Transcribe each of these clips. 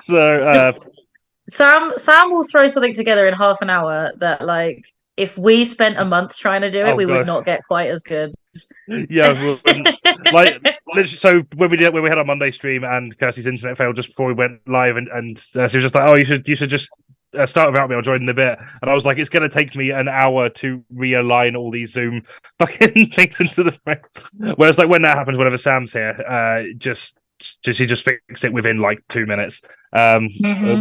So Sam will throw something together in half an hour that like if we spent a month trying to do it, oh we would god, not get quite as good. yeah, like literally. So when we had our Monday stream and Kirstie's internet failed just before we went live, and she was just like, "Oh, you should just start without me. I'll join in a bit." And I was like, "It's going to take me an hour to realign all these Zoom fucking things into the frame." Whereas like when that happens, whenever Sam's here, she just fix it within like 2 minutes. Hmm.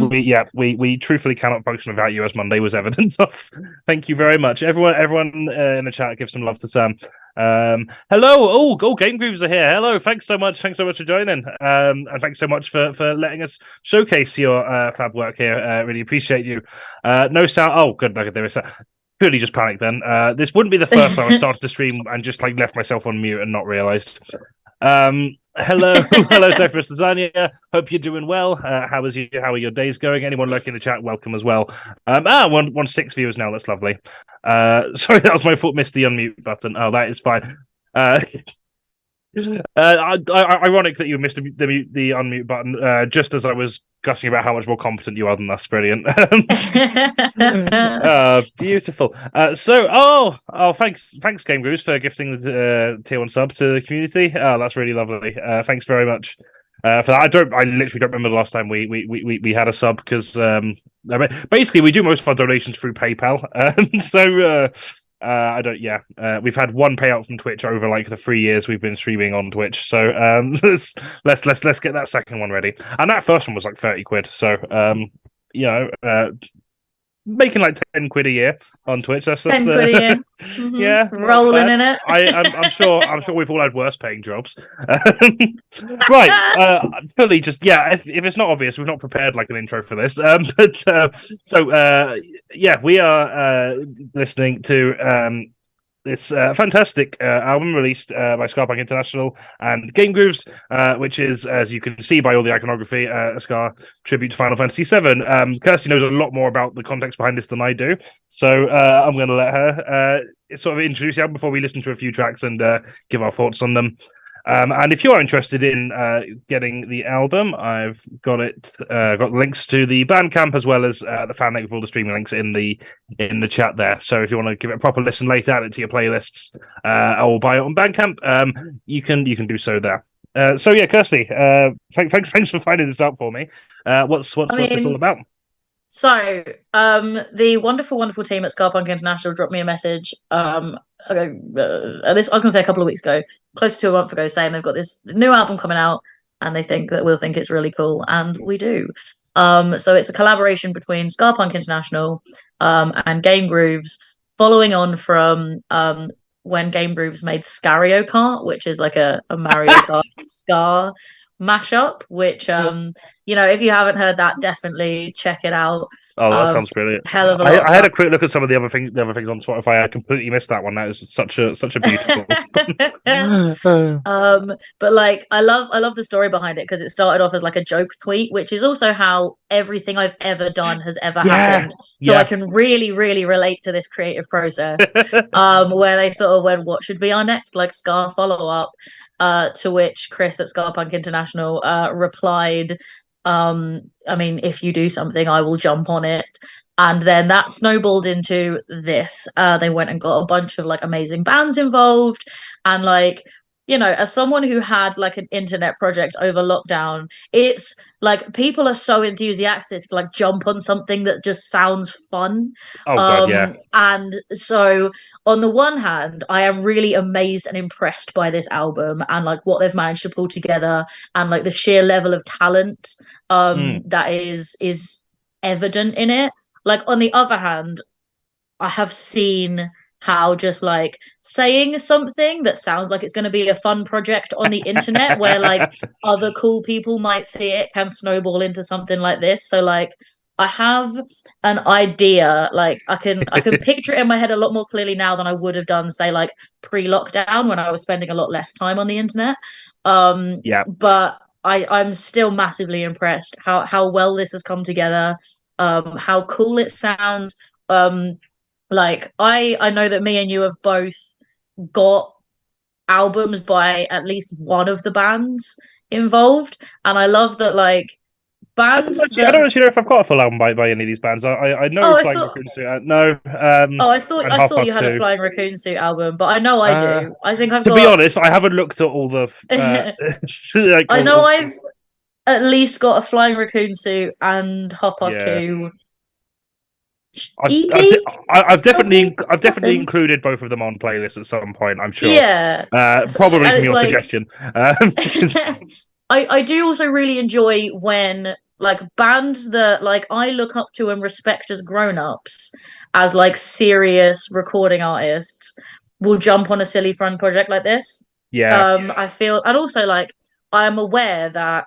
We truthfully cannot function without you, as Monday was evidence of. Thank you very much, everyone in the chat. Give some love to Sam. Hello, GameGrooves are here. Hello, thanks so much for joining. And thanks so much for letting us showcase your fab work here. Really appreciate you. No sound. Oh, good, no, there is. Purely just panicked then. This wouldn't be the first time I started the stream and just like left myself on mute and not realized. Hello, hello, Sophie Lasagna. Hope you're doing well. How are your days going? Anyone lurking in the chat, welcome as well. 116 viewers now. That's lovely. Sorry, that was my fault. Missed the unmute button. Oh, that is fine. Ironic that you missed the unmute button just as I was gushing about how much more competent you are than us. Brilliant. Beautiful. Thanks, GameGrooves, for gifting the tier 1 sub to the community. Oh, that's really lovely. Thanks very much for that. I literally don't remember the last time we had a sub because basically we do most of our donations through PayPal. I don't. Yeah, we've had one payout from Twitch over like the 3 years we've been streaming on Twitch. So let's get that second one ready. And that first one was like 30 quid. So making like 10 quid a year on Twitch. That's 10 quid a year. Mm-hmm. Yeah, rolling in it. I'm sure we've all had worse paying jobs. Right, fully just if it's not obvious, we've not prepared like an intro for this. We are listening to this fantastic album released by Ska Punk International and GameGrooves, which is, as you can see by all the iconography, a Ska tribute to Final Fantasy VII. Kirstie knows a lot more about the context behind this than I do, so I'm going to let her sort of introduce the album before we listen to a few tracks and give our thoughts on them. And if you are interested in getting the album, I've got links to the Bandcamp as well as the fan link with all the streaming links in the chat there. So if you want to give it a proper listen later, add it to your playlists, or buy it on Bandcamp, you can do so there. Kirstie, thanks for finding this out for me. What's this all about? So, the wonderful team at Ska Punk International dropped me a message. I was going to say a couple of weeks ago, close to a month ago, saying they've got this new album coming out, and they think that we'll think it's really cool, and we do. So it's a collaboration between Ska Punk International, and GameGrooves, following on from when GameGrooves made Scario Kart, which is like a Mario Kart Ska mashup, which if you haven't heard that, definitely check it out. Oh, that sounds brilliant. Hell of a lot. I had a quick look at some of the other things on Spotify. I completely missed that one. That is such a beautiful. But like I love the story behind it because it started off as like a joke tweet, which is also how everything I've ever done has ever happened. So I can really, really relate to this creative process. Where they sort of went, what should be our next like Ska follow-up? To which Chris at Ska Punk International replied, I mean, if you do something, I will jump on it. And then that snowballed into this. They went and got a bunch of like amazing bands involved. And like, as someone who had like an internet project over lockdown, it's like people are so enthusiastic to like jump on something that just sounds fun. Oh God, yeah. And so on the one hand, I am really amazed and impressed by this album and like what they've managed to pull together and like the sheer level of talent that is evident in it. Like on the other hand, I have seen how just like saying something that sounds like it's going to be a fun project on the internet where like other cool people might see it can snowball into something like this. So like I have an idea, like I can picture it in my head a lot more clearly now than I would have done, say like pre-lockdown when I was spending a lot less time on the internet. But I'm still massively impressed how well this has come together, how cool it sounds. Like I know that me and you have both got albums by at least one of the bands involved, and I love that like bands I don't actually know if I've got a full album by any of these bands. I know Flying Raccoon Suit. No. I Half thought you Past had a Two. Flying Raccoon Suit album, but I know I do. I think I've to got. be honest, I haven't looked at all the. I know I've at least got a Flying Raccoon Suit and Half Past Two EP. I've definitely Something. included both of them on playlists at some point. I'm sure. Yeah. Probably from your suggestion. I do also really enjoy when like bands that like I look up to and respect as grown-ups, as like serious recording artists, will jump on a silly fun project like this. Yeah. I feel, and also like I'm aware that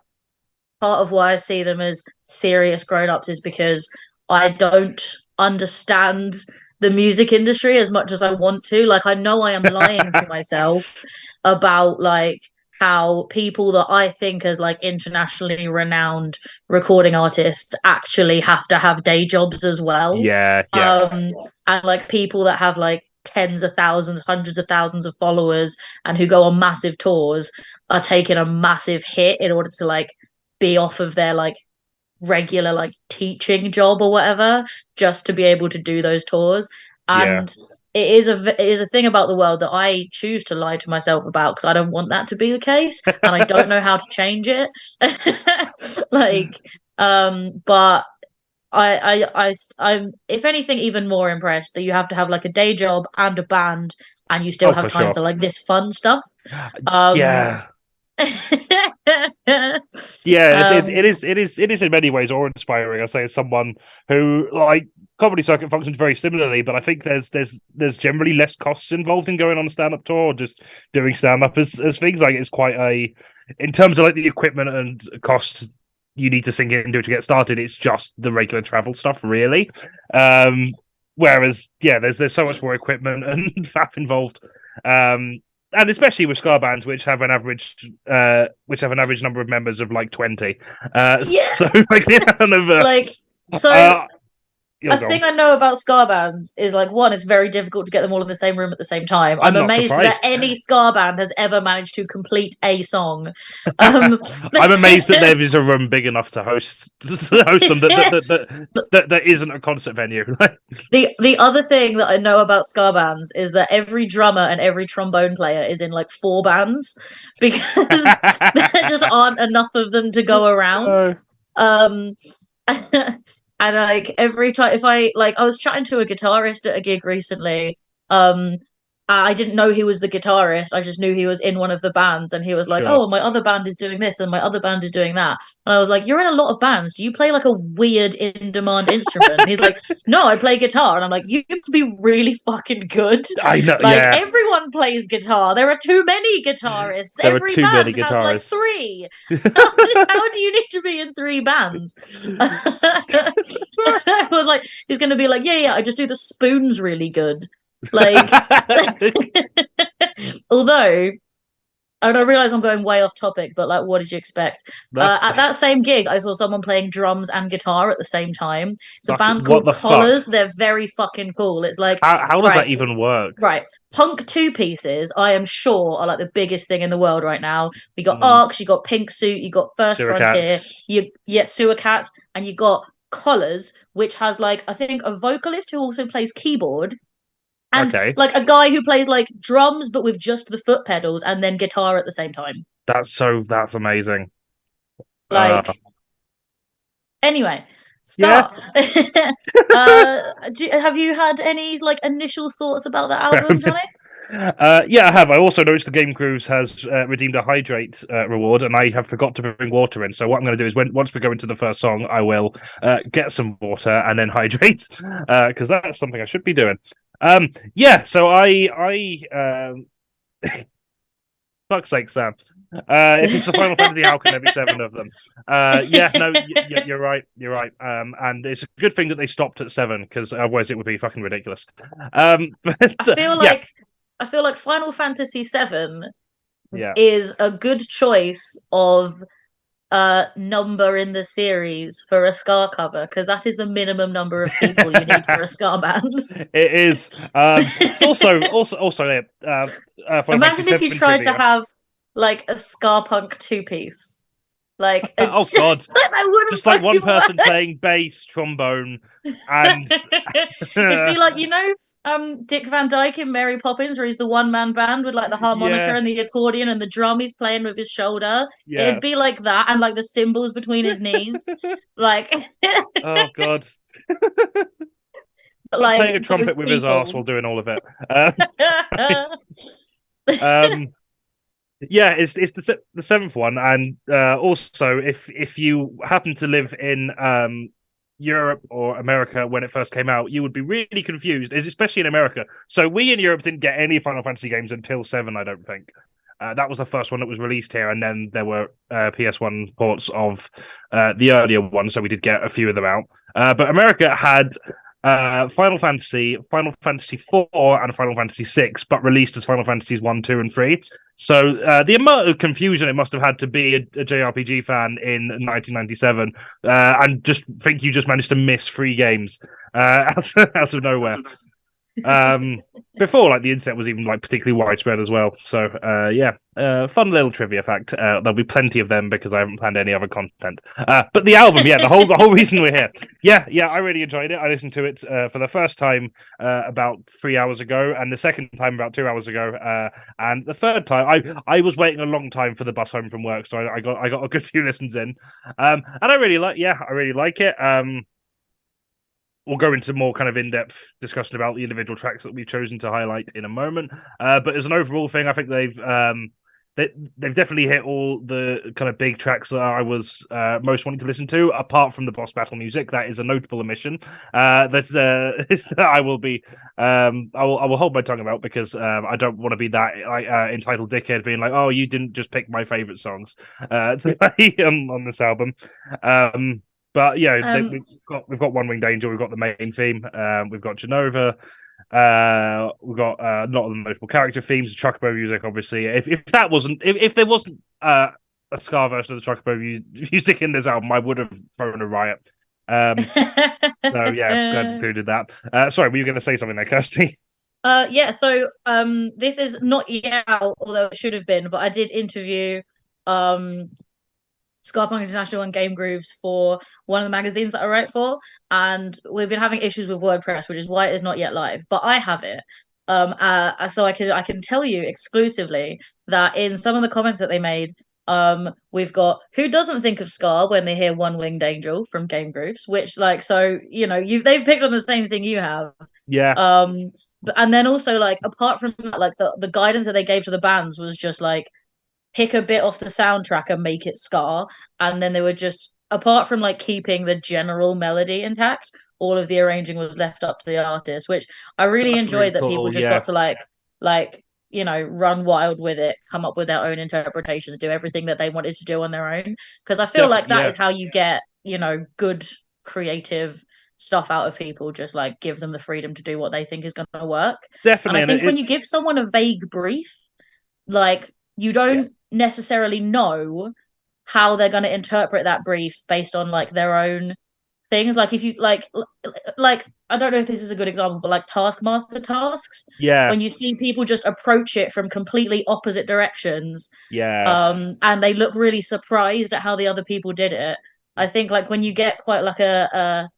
part of why I see them as serious grown-ups is because I don't understand the music industry as much as I want to. Like I know I am lying to myself about like how people that I think as like internationally renowned recording artists actually have to have day jobs as well. Yeah. And like people that have like tens of thousands, hundreds of thousands of followers and who go on massive tours are taking a massive hit in order to like be off of their like regular like teaching job or whatever just to be able to do those tours. And it is a thing about the world that I choose to lie to myself about because I don't want that to be the case and I don't know how to change it. But I'm if anything even more impressed that you have to have like a day job and a band and you still have time for like this fun stuff. Yeah, it is in many ways awe inspiring. I say as someone who like comedy circuit functions very similarly, but I think there's generally less costs involved in going on a stand up tour or just doing stand up as things. Like it's quite in terms of like the equipment and costs you need to sink into to get started, it's just the regular travel stuff really. Whereas there's so much more equipment and faff involved. And especially with ska bands, which have an average number of members of like 20. So a thing I know about ska bands is like one, it's very difficult to get them all in the same room at the same time. I'm amazed that any ska band has ever managed to complete a song. I'm amazed that there is a room big enough to host them that isn't a concert venue. The other thing that I know about ska bands is that every drummer and every trombone player is in like 4 bands because there just aren't enough of them to go around. And like every time, if I was chatting to a guitarist at a gig recently, I didn't know he was the guitarist. I just knew he was in one of the bands, and he was like, "Oh, my other band is doing this, and my other band is doing that." And I was like, "You're in a lot of bands. Do you play like a weird in-demand instrument?" And he's like, "No, I play guitar." And I'm like, "You have to be really fucking good." I know. Like everyone plays guitar. There are too many guitarists. Every band has like 3. How do you need to be in 3 bands? I was like, he's going to be like, yeah, I just do the spoons really good. Like, although, and I realize I'm going way off topic, but like, what did you expect? At that same gig, I saw someone playing drums and guitar at the same time. It's a band called Collars. They're very fucking cool. It's like, how does that even work? Right. Punk 2-pieces, I am sure, are like the biggest thing in the world right now. We got Arcs, you got Pink Suit, you got First Sewer Frontier, Cats. Sewer Cats, and you got Collars, which has like I think a vocalist who also plays keyboard. And like a guy who plays like drums but with just the foot pedals and then guitar at the same time. That's amazing. Like anyway, Scart. Have you had any like initial thoughts about the album, Jonny? Yeah, I have. I also noticed the GameGrooves has redeemed a hydrate reward, and I have forgot to bring water in. So what I'm going to do is, once we go into the first song, I will get some water and then hydrate because that's something I should be doing. So I fuck's sake, Sam. If it's the Final Fantasy, how can there be 7 of them? You're right. You're right. And it's a good thing that they stopped at 7 because otherwise it would be fucking ridiculous. I feel like Final Fantasy VII is a good choice of number in the series for a ska cover because that is the minimum number of people you need for a ska band. It is. It's also imagine if you tried to have like a ska punk 2-piece. Like, Oh God, that wouldn't just like one fucking person work. playing bass, trombone, and It'd be like, Dick Van Dyke in Mary Poppins, where he's the one-man band with like the harmonica yeah, and the accordion and the drum he's playing with his shoulder. yeah. It'd be like that, and like the cymbals between his knees. Like, Oh God, playing a like trumpet both with his arse while people. doing all of it. Um, yeah, it's the seventh one, and also if you happen to live in Europe or America when it first came out, you would be really confused, especially in America. So we in Europe didn't get any Final Fantasy games until 7, I don't think. That was the first one that was released here, and then there were PS1 ports of the earlier ones, so we did get a few of them out. But America had Final Fantasy, Final Fantasy IV, and Final Fantasy VI, but released as Final Fantasies 1, 2, and 3. So the amount of confusion it must have had to be a JRPG fan in 1997 and just think you just managed to miss 3 games out of nowhere. Before like the internet was even like particularly widespread as well. So fun little trivia fact. There'll be plenty of them because I haven't planned any other content. But the album, the whole reason we're here. Yeah, I really enjoyed it. I listened to it for the first time about 3 hours ago, and the second time about 2 hours ago, and the third time I was waiting a long time for the bus home from work, so I got a good few listens in, and I really like it. We'll go into more kind of in-depth discussion about the individual tracks that we've chosen to highlight in a moment. But as an overall thing, I think they've definitely hit all the kind of big tracks that I was most wanting to listen to, apart from the boss battle music. That is a notable omission. That's I will be I will hold my tongue about, because I don't want to be that entitled dickhead being like, oh, you didn't just pick my favorite songs to play on this album. But yeah, we've got One Winged Angel, we've got the main theme, we've got Genova, we've got a lot of the notable character themes, the Chocobo music, obviously. If there wasn't a Ska version of the Chocobo music in this album, I would have thrown a riot. So yeah, glad we included that. Sorry, were you going to say something there, Kirstie? So this is not yet out, although it should have been, but I did interview Ska Punk International and GameGrooves for one of the magazines that I write for, and we've been having issues with WordPress, which is why it is not yet live. But I have it, so I can tell you exclusively that in some of the comments that they made, we've got who doesn't think of Ska when they hear One Winged Angel from GameGrooves, which they've picked on the same thing you have, Yeah. But and then also like apart from that, like the guidance that they gave to the bands was just like pick a bit off the soundtrack and make it ska. And then they were just, apart from like keeping the general melody intact, all of the arranging was left up to the artist, which I really That's really enjoyed that people cool, just yeah. got to run wild with it, come up with their own interpretations, do everything that they wanted to do on their own. Because I feel like that is how you get, good creative stuff out of people. Just like give them the freedom to do what they think is going to work. Definitely. And I think when you give someone a vague brief, like you don't necessarily know how they're going to interpret that brief based on like their own things. Like if you like I don't know if this is a good example, but like Taskmaster tasks, when you see people just approach it from completely opposite directions, and they look really surprised at how the other people did it. I think like when you get quite like a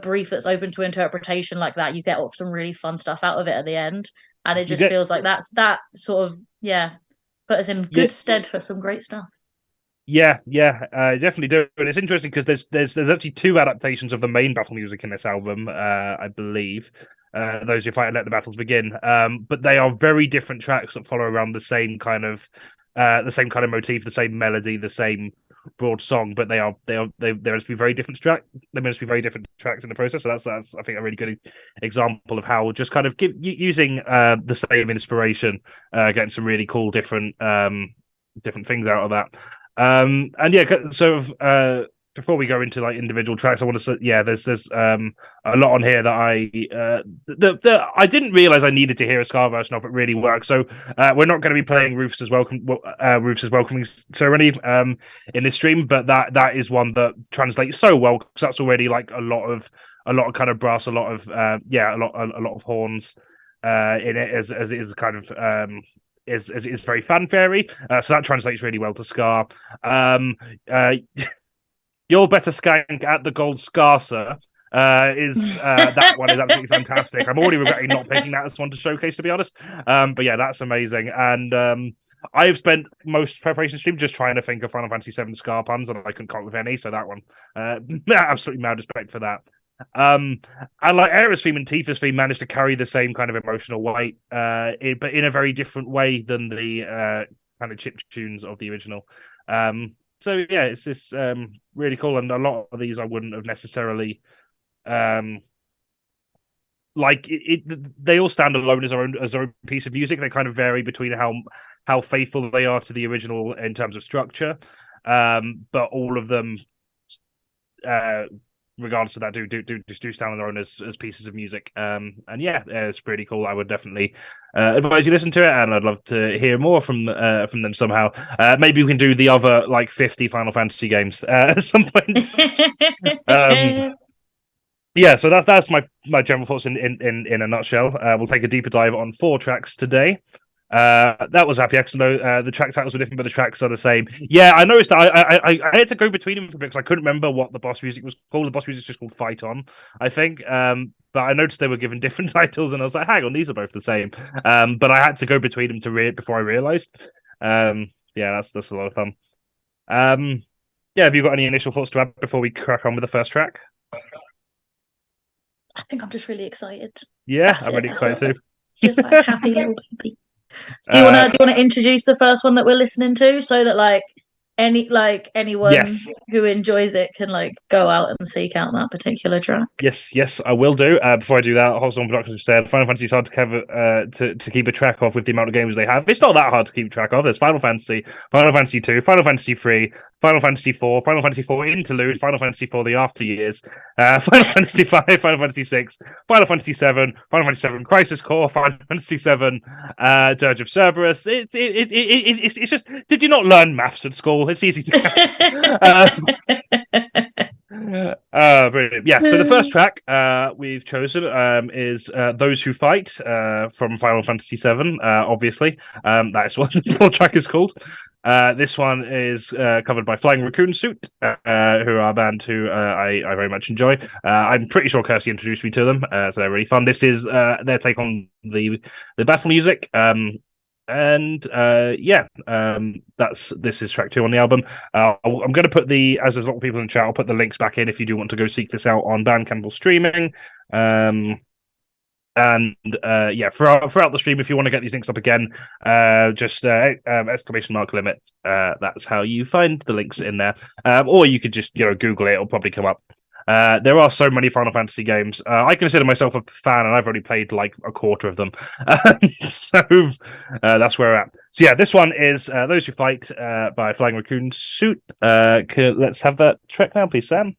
brief that's open to interpretation like that, you get some really fun stuff out of it at the end, and it just feels like that sort of put us in good stead for some great stuff. Definitely do. And it's interesting because there's actually 2 adaptations of the main battle music in this album, I believe. Those Who Fight and Let the Battles Begin. But they are very different tracks that follow around the same kind of motif, the same melody, the same broad song, but they're supposed to be very different They're meant to be very different tracks in the process. So that's I think a really good example of how just kind of using the same inspiration, getting some really cool different things out of that. Before we go into like individual tracks, I want to say, there's a lot on here that I didn't realize I needed to hear a Ska version of. It really works. So we're not going to be playing Rufus's welcoming ceremony in this stream, but that is one that translates so well because that's already like a lot of kind of brass, a lot of horns in it as it is kind of is very fanfare-y, so that translates really well to Ska. You're better skank at the gold Scarcer. That one is absolutely fantastic. I'm already regretting not picking that as one to showcase, to be honest. But yeah, that's amazing. And I've spent most preparation stream just trying to think of Final Fantasy VII Ska puns, and I couldn't come up with any. So that one, absolutely mad respect for that. And like Aera's theme and Tifa's theme managed to carry the same kind of emotional weight, but in a very different way than the kind of chip tunes of the original. So yeah, it's just really cool, and a lot of these I wouldn't have necessarily like they all stand alone as their own piece of music. They kind of vary between how faithful they are to the original in terms of structure, but all of them, regardless of that, do stand on their own as pieces of music. And yeah, it's pretty cool. I would definitely advise you listen to it, and I'd love to hear more from them somehow. Maybe we can do the other like 50 Final Fantasy games at some point. Yeah, so that's my general thoughts in a nutshell. We'll take a deeper dive on 4 tracks today. That was Ampyluxe, though. The track titles were different, but the tracks are the same. Yeah, I noticed that I had to go between them because I couldn't remember what the boss music was called. The boss music is just called Fight On, I think. But I noticed they were given different titles, and I was like, hang on, these are both the same. But I had to go between them to before I realized. Yeah, that's a lot of fun. Yeah, have you got any initial thoughts to add before we crack on with the first track? I think I'm just really excited. Yeah, I'm really excited too. Just like happy little baby. So do you want to introduce the first one that we're listening to, so that anyone who enjoys it can go out and seek out that particular track? Yes, I will do. Before I do that, Hostel Productions said Final Fantasy is hard to cover to keep a track of with the amount of games they have. It's not that hard to keep track of. There's Final Fantasy, Final Fantasy II, Final Fantasy III, Final Fantasy IV, Final Fantasy IV Interlude, Final Fantasy IV The After Years, Final Fantasy V, Final Fantasy VI, Final Fantasy VII, Final Fantasy VII Crisis Core, Final Fantasy VII Dirge of Cerberus. It's just, did you not learn maths at school? It's easy to brilliant. Yeah, so the first track we've chosen is Those Who Fight from Final Fantasy VII, obviously. That is what the whole track is called. This one is covered by Flying Raccoon Suit, who are a band who I very much enjoy. I'm pretty sure Kirstie introduced me to them, so they're really fun. This is their take on the battle music. This is track 2 on the album. I'm going to put as there's a lot of people in chat, I'll put the links back in if you do want to go seek this out on Bandcamp or streaming. Throughout the stream, if you want to get these links up again, just !limit. That's how you find the links in there. Or you could just Google it; it'll probably come up. There are so many Final Fantasy games. I consider myself a fan, and I've already played like a quarter of them. So that's where we're at. So yeah, this one is Those Who Fight by Flying Raccoon Suit. Let's have that track now, please, Sam.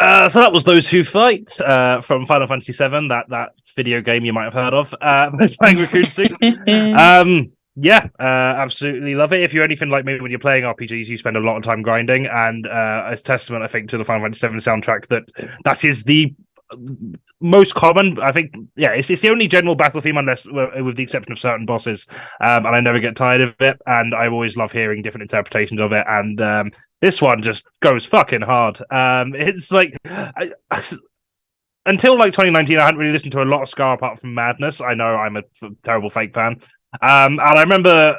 So that was Those Who Fight from Final Fantasy VII, that video game you might have heard of. Playing Raccoon Suit. Absolutely love it. If you're anything like me when you're playing RPGs, you spend a lot of time grinding, and a testament, I think, to the Final Fantasy VII soundtrack that is the most common. I think, it's the only general battle theme, unless with the exception of certain bosses, and I never get tired of it, and I always love hearing different interpretations of it, and this one just goes fucking hard. It's like until like 2019, I hadn't really listened to a lot of Ska apart from Madness. I know I'm a terrible fake fan. And I remember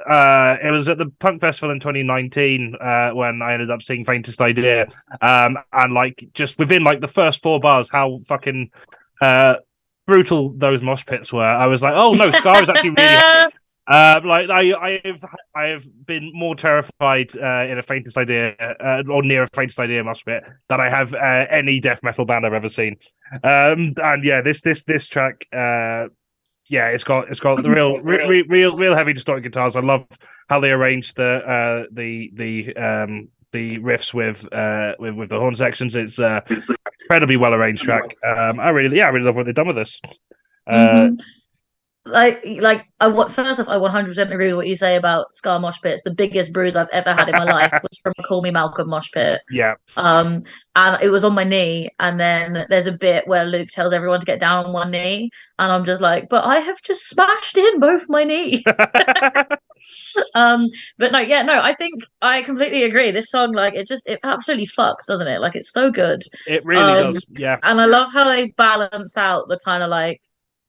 it was at the Punk Festival in 2019 when I ended up seeing Faintest Idea. And like just within like the first 4 bars, how fucking brutal those mosh pits were. I was like, oh no, Ska is actually really happy. Like I have been more terrified in a Faintest Idea or near a Faintest Idea mosh pit than I have any death metal band I've ever seen. And yeah, this track, it's got the real heavy distorted guitars. I love how they arranged the riffs with the horn sections. It's incredibly well arranged track. I really love what they've done with this. First off, I 100% agree with what you say about Ska mosh pits. The biggest bruise I've ever had in my life was from a Call Me Malcolm mosh pit. Yeah. And it was on my knee, and then there's a bit where Luke tells everyone to get down on one knee, and I'm just like, but I have just smashed in both my knees. But I think I completely agree. This song, like, it absolutely fucks, doesn't it? Like, it's so good. It really does. Yeah. And I love how they balance out the kind of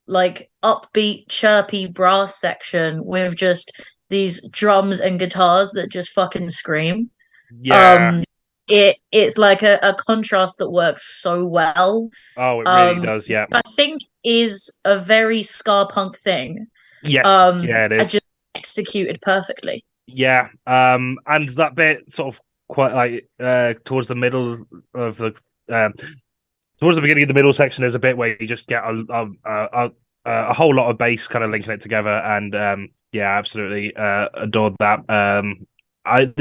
like upbeat, chirpy brass section with just these drums and guitars that just fucking scream. Yeah. It's like a contrast that works so well. Oh, it really does. Yeah. I think is a very Ska Punk thing. Yes. It is. Just executed perfectly. Yeah. And that bit sort of quite like towards the middle of the towards the beginning of the middle section, there's a bit where you just get a whole lot of bass kind of linking it together, and absolutely adored that. I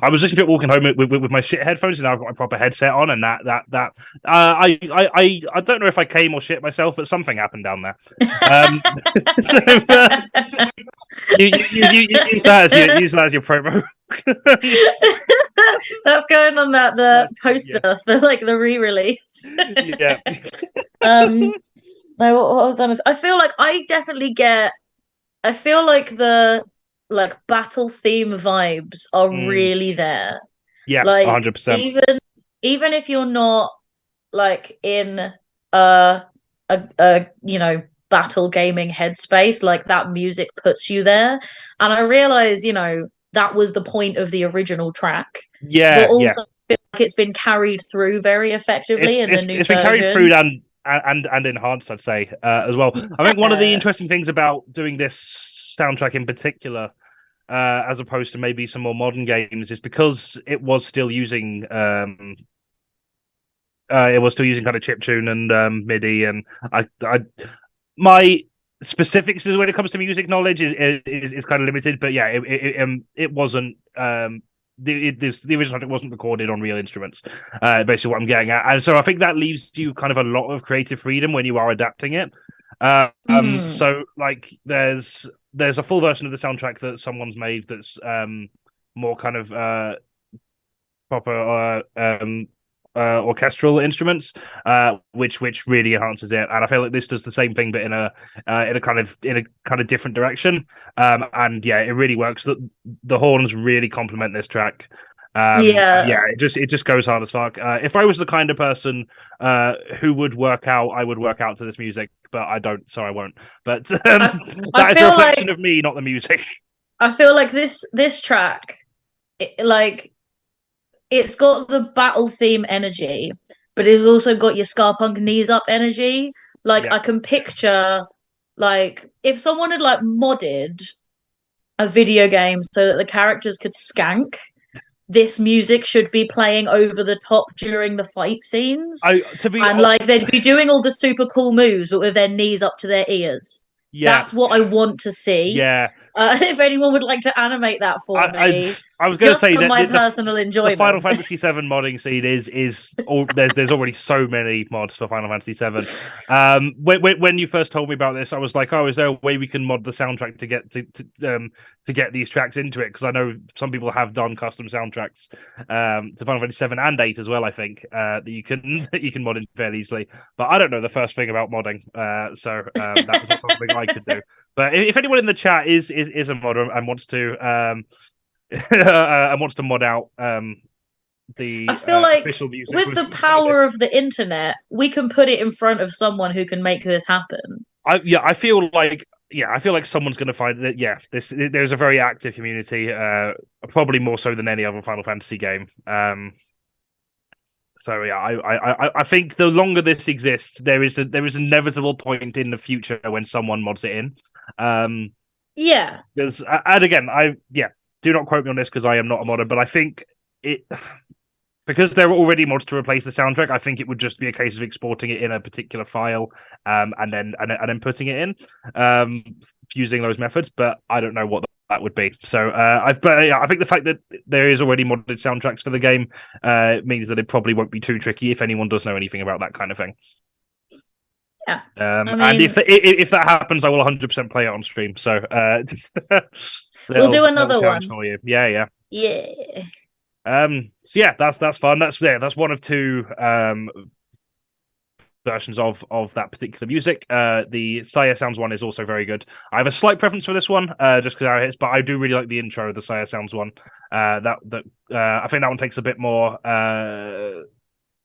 was just a bit walking home with my shit headphones, and I've got my proper headset on, and I don't know if I came or shit myself, but something happened down there. Use that as your promo. That's going on the poster for like the re-release. Yeah. No, what was honest? I feel like the like battle theme vibes are really there. Yeah, like 100%. Even if you're not like in a battle gaming headspace, like that music puts you there. And I realize, that was the point of the original track. Yeah. But also feel like it's been carried through very effectively in the new version. It's been carried through and enhanced, I'd say, as well. I think one of the interesting things about doing this soundtrack in particular, as opposed to maybe some more modern games, is because it was still using kind of chiptune and MIDI, and my specifics when it comes to music knowledge is kind of limited, but yeah, it wasn't. The original project wasn't recorded on real instruments, basically what I'm getting at, and so I think that leaves you kind of a lot of creative freedom when you are adapting it. So like there's a full version of the soundtrack that someone's made that's more kind of proper orchestral instruments, which really enhances it, and I feel like this does the same thing, but in a kind of different direction. And yeah, it really works. The horns really complement this track. It just goes hard as fuck. If I was the kind of person who would work out, I would work out to this music, but I don't, so I won't. But that is a reflection of me, not the music. I feel like this track, it's got the battle theme energy, but it's also got your Ska Punk knees up energy. I can picture, like, if someone had like modded a video game so that the characters could skank, this music should be playing over the top during the fight scenes. They'd be doing all the super cool moves, but with their knees up to their ears. Yeah. That's what I want to see. Yeah. If anyone would like to animate that for me. I was going to Just say for that my the personal enjoyment. Final Fantasy VII modding scene is all there's already so many mods for Final Fantasy VII. When you first told me about this, I was like, oh, is there a way we can mod the soundtrack to get these tracks into it? Because I know some people have done custom soundtracks to Final Fantasy VII and 8 as well. I think that you can mod in fairly easily. But I don't know the first thing about modding, so that's not something I could do. But if anyone in the chat is a modder and wants to and wants to mod out the I feel like official music with the power of the internet, we can put it in front of someone who can make this happen. I feel like someone's going to find that. Yeah, there's a very active community, probably more so than any other Final Fantasy game. So yeah, I think the longer this exists, there is an inevitable point in the future when someone mods it in. Yeah, because and again, do not quote me on this because I am not a modder, but I think it because there are already mods to replace the soundtrack. I think it would just be a case of exporting it in a particular file, and then putting it in, using those methods. But I don't know what that would be. So I think the fact that there is already modded soundtracks for the game means that it probably won't be too tricky if anyone does know anything about that kind of thing. Yeah, and if that happens, I will 100% play it on stream. So we'll do another one for you. Yeah. So yeah, that's fun. That's one of two versions of that particular music. The Saya Sounds one is also very good. I have a slight preference for this one, just because how it hits, but I do really like the intro of the Saya Sounds one. I think that one takes a bit more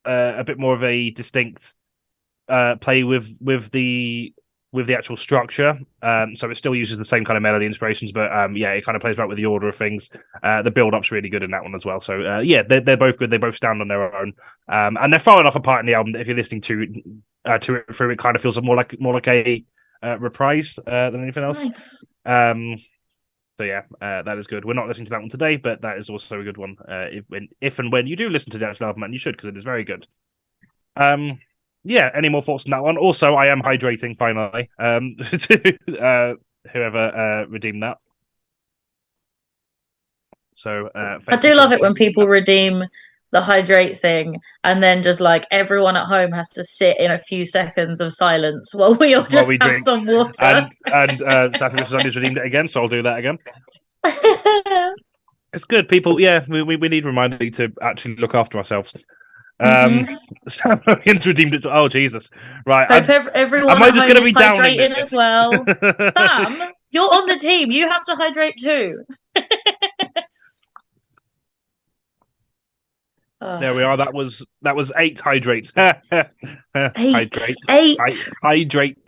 of a distinct play with the actual structure. So it still uses the same kind of melody inspirations, but it kind of plays back with the order of things. The build-up's really good in that one as well. So they're both good. They both stand on their own, and they're far enough apart in the album that if you're listening to it through, it kind of feels more like a reprise than anything else. Nice. So yeah, that is good. We're not listening to that one today, but that is also a good one. If and when you do listen to the actual album, and you should, because it is very good. Yeah, any more thoughts on that one? Also, I am hydrating finally. To whoever redeemed that. So I do love it when people redeem the hydrate thing, and then just like everyone at home has to sit in a few seconds of silence while we all just have drink. Some water. And Saturday Sunday's redeemed it again, so I'll do that again. It's good, people. Yeah, we need reminding to actually look after ourselves. So redeemed it. Oh Jesus! Right. Hope everyone at home is hydrating as well. Sam, you're on the team. You have to hydrate too. There we are. That was 8 hydrates. Hydrate.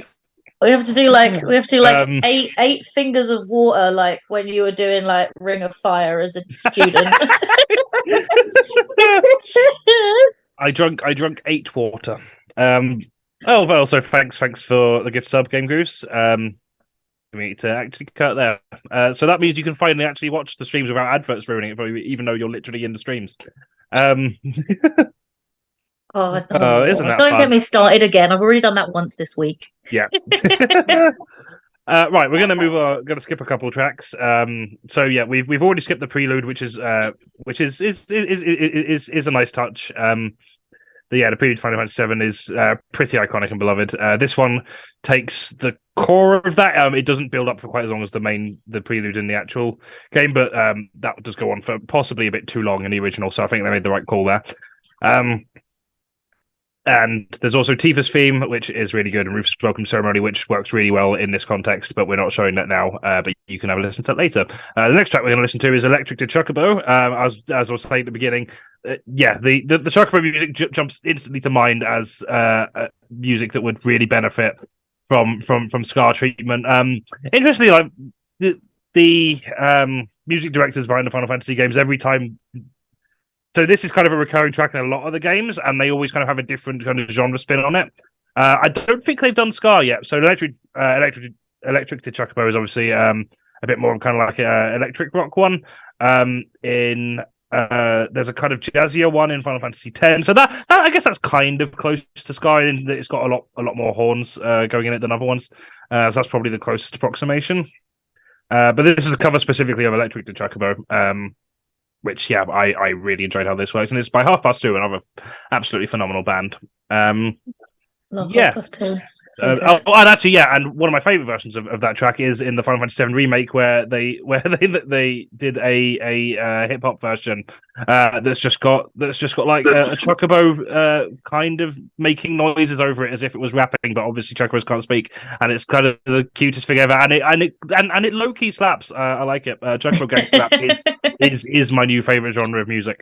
We have to do like eight fingers of water, like when you were doing like Ring of Fire as a student. I drunk 8 water. Oh well. So thanks for the gift sub, GameGrooves. For me to actually cut there. So that means you can finally actually watch the streams without adverts ruining it for you, even though you're literally in the streams. Isn't that Don't fun? Get me started again. I've already done that once this week. Yeah. Right, we're gonna move. Gonna skip a couple of tracks. So yeah, we've already skipped the prelude, which is a nice touch. The prelude to Final Fantasy VII is pretty iconic and beloved. This one takes the core of that. It doesn't build up for quite as long as the prelude in the actual game, but that does go on for possibly a bit too long in the original. So I think they made the right call there. And there's also Tifa's theme, which is really good, and Rufus' Welcome Ceremony, which works really well in this context, but we're not showing that now, but you can have a listen to that later. The next track we're going to listen to is Electric to Chocobo. As I was saying at the beginning, the Chocobo music jumps instantly to mind as music that would really benefit from Ska treatment. Interestingly, like the music directors behind the Final Fantasy games, every time... So this is kind of a recurring track in a lot of the games, and they always kind of have a different kind of genre spin on it. I don't think they've done Ska yet. So Electric to Chocobo is obviously a bit more kind of like an electric rock one. There's a kind of jazzier one in Final Fantasy X. So that I guess that's kind of close to Ska in that it's got a lot more horns going in it than other ones. So that's probably the closest approximation. But this is a cover specifically of Electric to Chocobo. which I really enjoyed how this works, and it's by Half Past Two, another absolutely phenomenal band. Love Half Past Two. So and actually, and one of my favorite versions of that track is in the Final Fantasy VII remake, where they did a hip hop version that's just got like a chocobo kind of making noises over it as if it was rapping, but obviously chocobos can't speak, and it's kind of the cutest thing ever, and it low key slaps. I like it. Chocobo gang slap is my new favorite genre of music.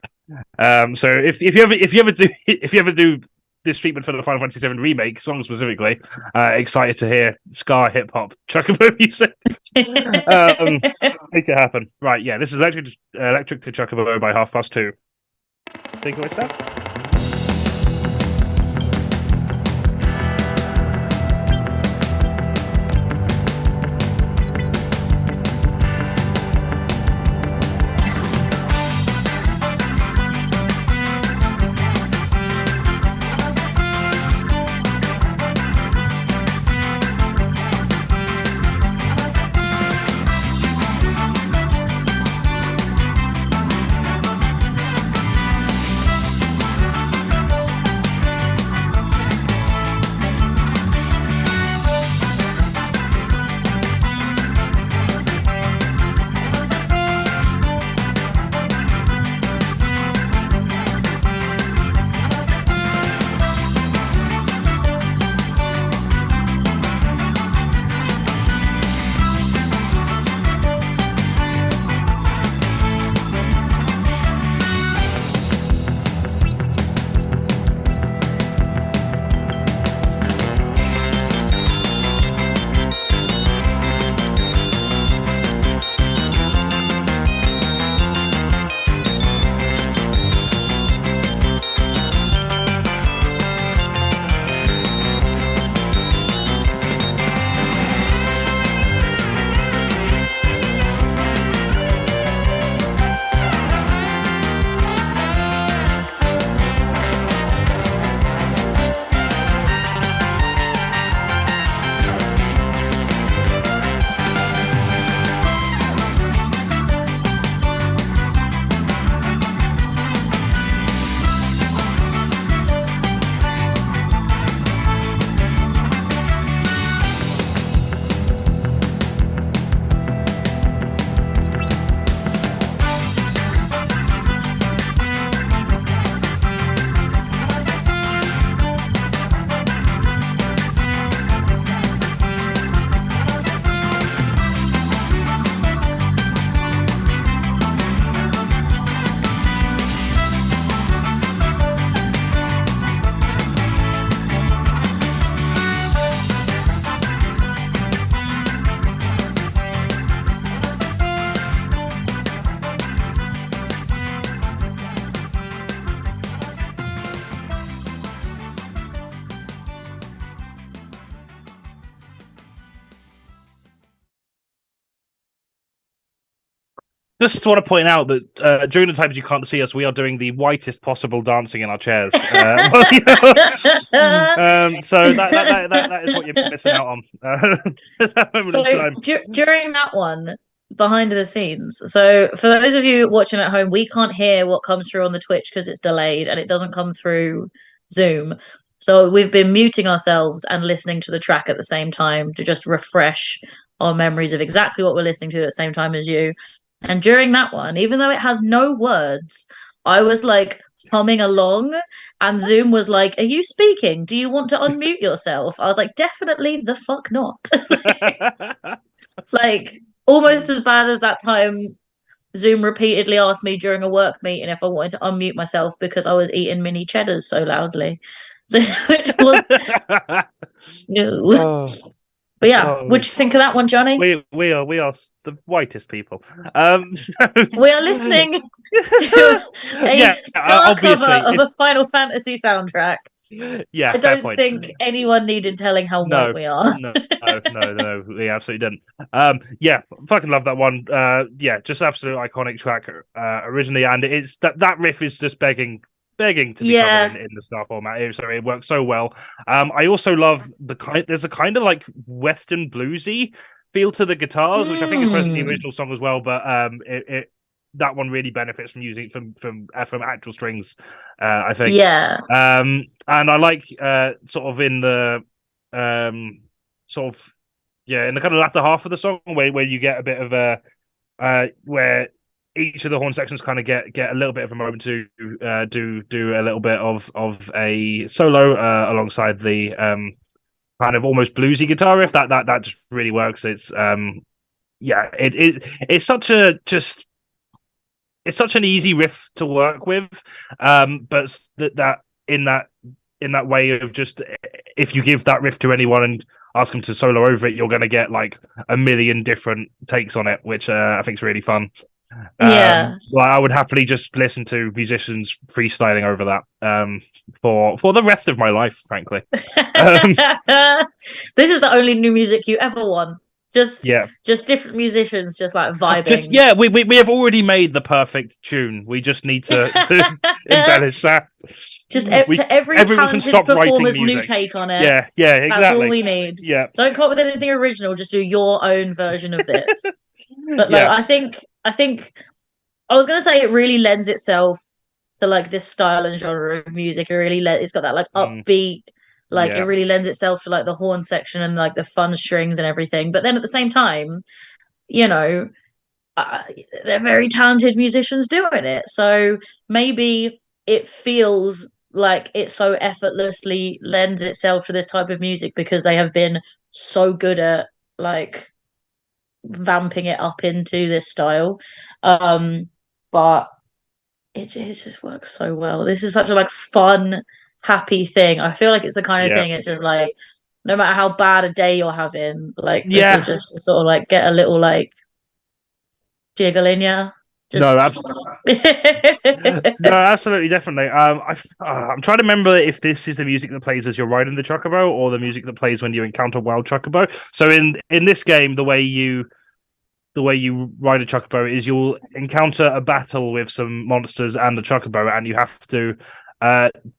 So if you ever do this treatment for the Final Fantasy VII remake song specifically, excited to hear ska hip hop chocobo music. Make it happen. Right, this is Electric to Chocobo by Half Past Two. Take away, Seth. Just want to point out that during the times you can't see us, we are doing the whitest possible dancing in our chairs. So that is what you're missing out on. During that one, behind the scenes. So for those of you watching at home, we can't hear what comes through on the Twitch because it's delayed and it doesn't come through Zoom. So we've been muting ourselves and listening to the track at the same time to just refresh our memories of exactly what we're listening to at the same time as you. And during that one, even though it has no words, I was like humming along and Zoom was like, "Are you speaking? Do you want to unmute yourself?" I was like, "Definitely the fuck not." Like almost as bad as that time Zoom repeatedly asked me during a work meeting if I wanted to unmute myself because I was eating mini cheddars so loudly. So it was no. Oh. But yeah, what'd you think of that one, Jonny? We are the whitest people. We are listening to a star cover of a Final Fantasy soundtrack. Yeah, I don't think anyone needed telling how white we are. No, we absolutely didn't. Yeah, fucking love that one. Yeah, just absolute iconic track originally, and it's that riff is just begging to be covered in the Ska format. So it works so well. I also love there's a kind of like Western bluesy feel to the guitars, which I think is present in the original song as well. But that one really benefits from using it from actual strings. I think. Yeah. And I like sort of in the sort of in the kind of latter half of the song where you get a bit of a where each of the horn sections kind of get a little bit of a moment to do a little bit of a solo alongside the kind of almost bluesy guitar riff. That just really works. It's it's such an easy riff to work with, but that in that way of just, if you give that riff to anyone and ask them to solo over it, you're going to get like a million different takes on it, which I think is really fun. Well, I would happily just listen to musicians freestyling over that for the rest of my life, frankly. This is the only new music you ever want. Just different musicians just like vibing. We have already made the perfect tune. We just need to embellish that. Just to every talented performer's new take on it. Yeah, exactly. That's all we need. Yeah. Don't come up with anything original. Just do your own version of this. But like, I think I was gonna say it really lends itself to like this style and genre of music. It's got that like upbeat. Like it really lends itself to like the horn section and like the fun strings and everything. But then at the same time, they're very talented musicians doing it. So maybe it feels like it so effortlessly lends itself to this type of music because they have been so good at like vamping it up into this style. But it just works so well. This is such a like fun, happy thing. I feel like it's the kind of thing, it's just like no matter how bad a day you're having, like this will just sort of like get a little like jiggle in you. No, absolutely, definitely. I'm trying to remember if this is the music that plays as you're riding the Chocobo or the music that plays when you encounter wild Chocobo. So in this game, the way you ride a Chocobo is you'll encounter a battle with some monsters and the Chocobo, and you have to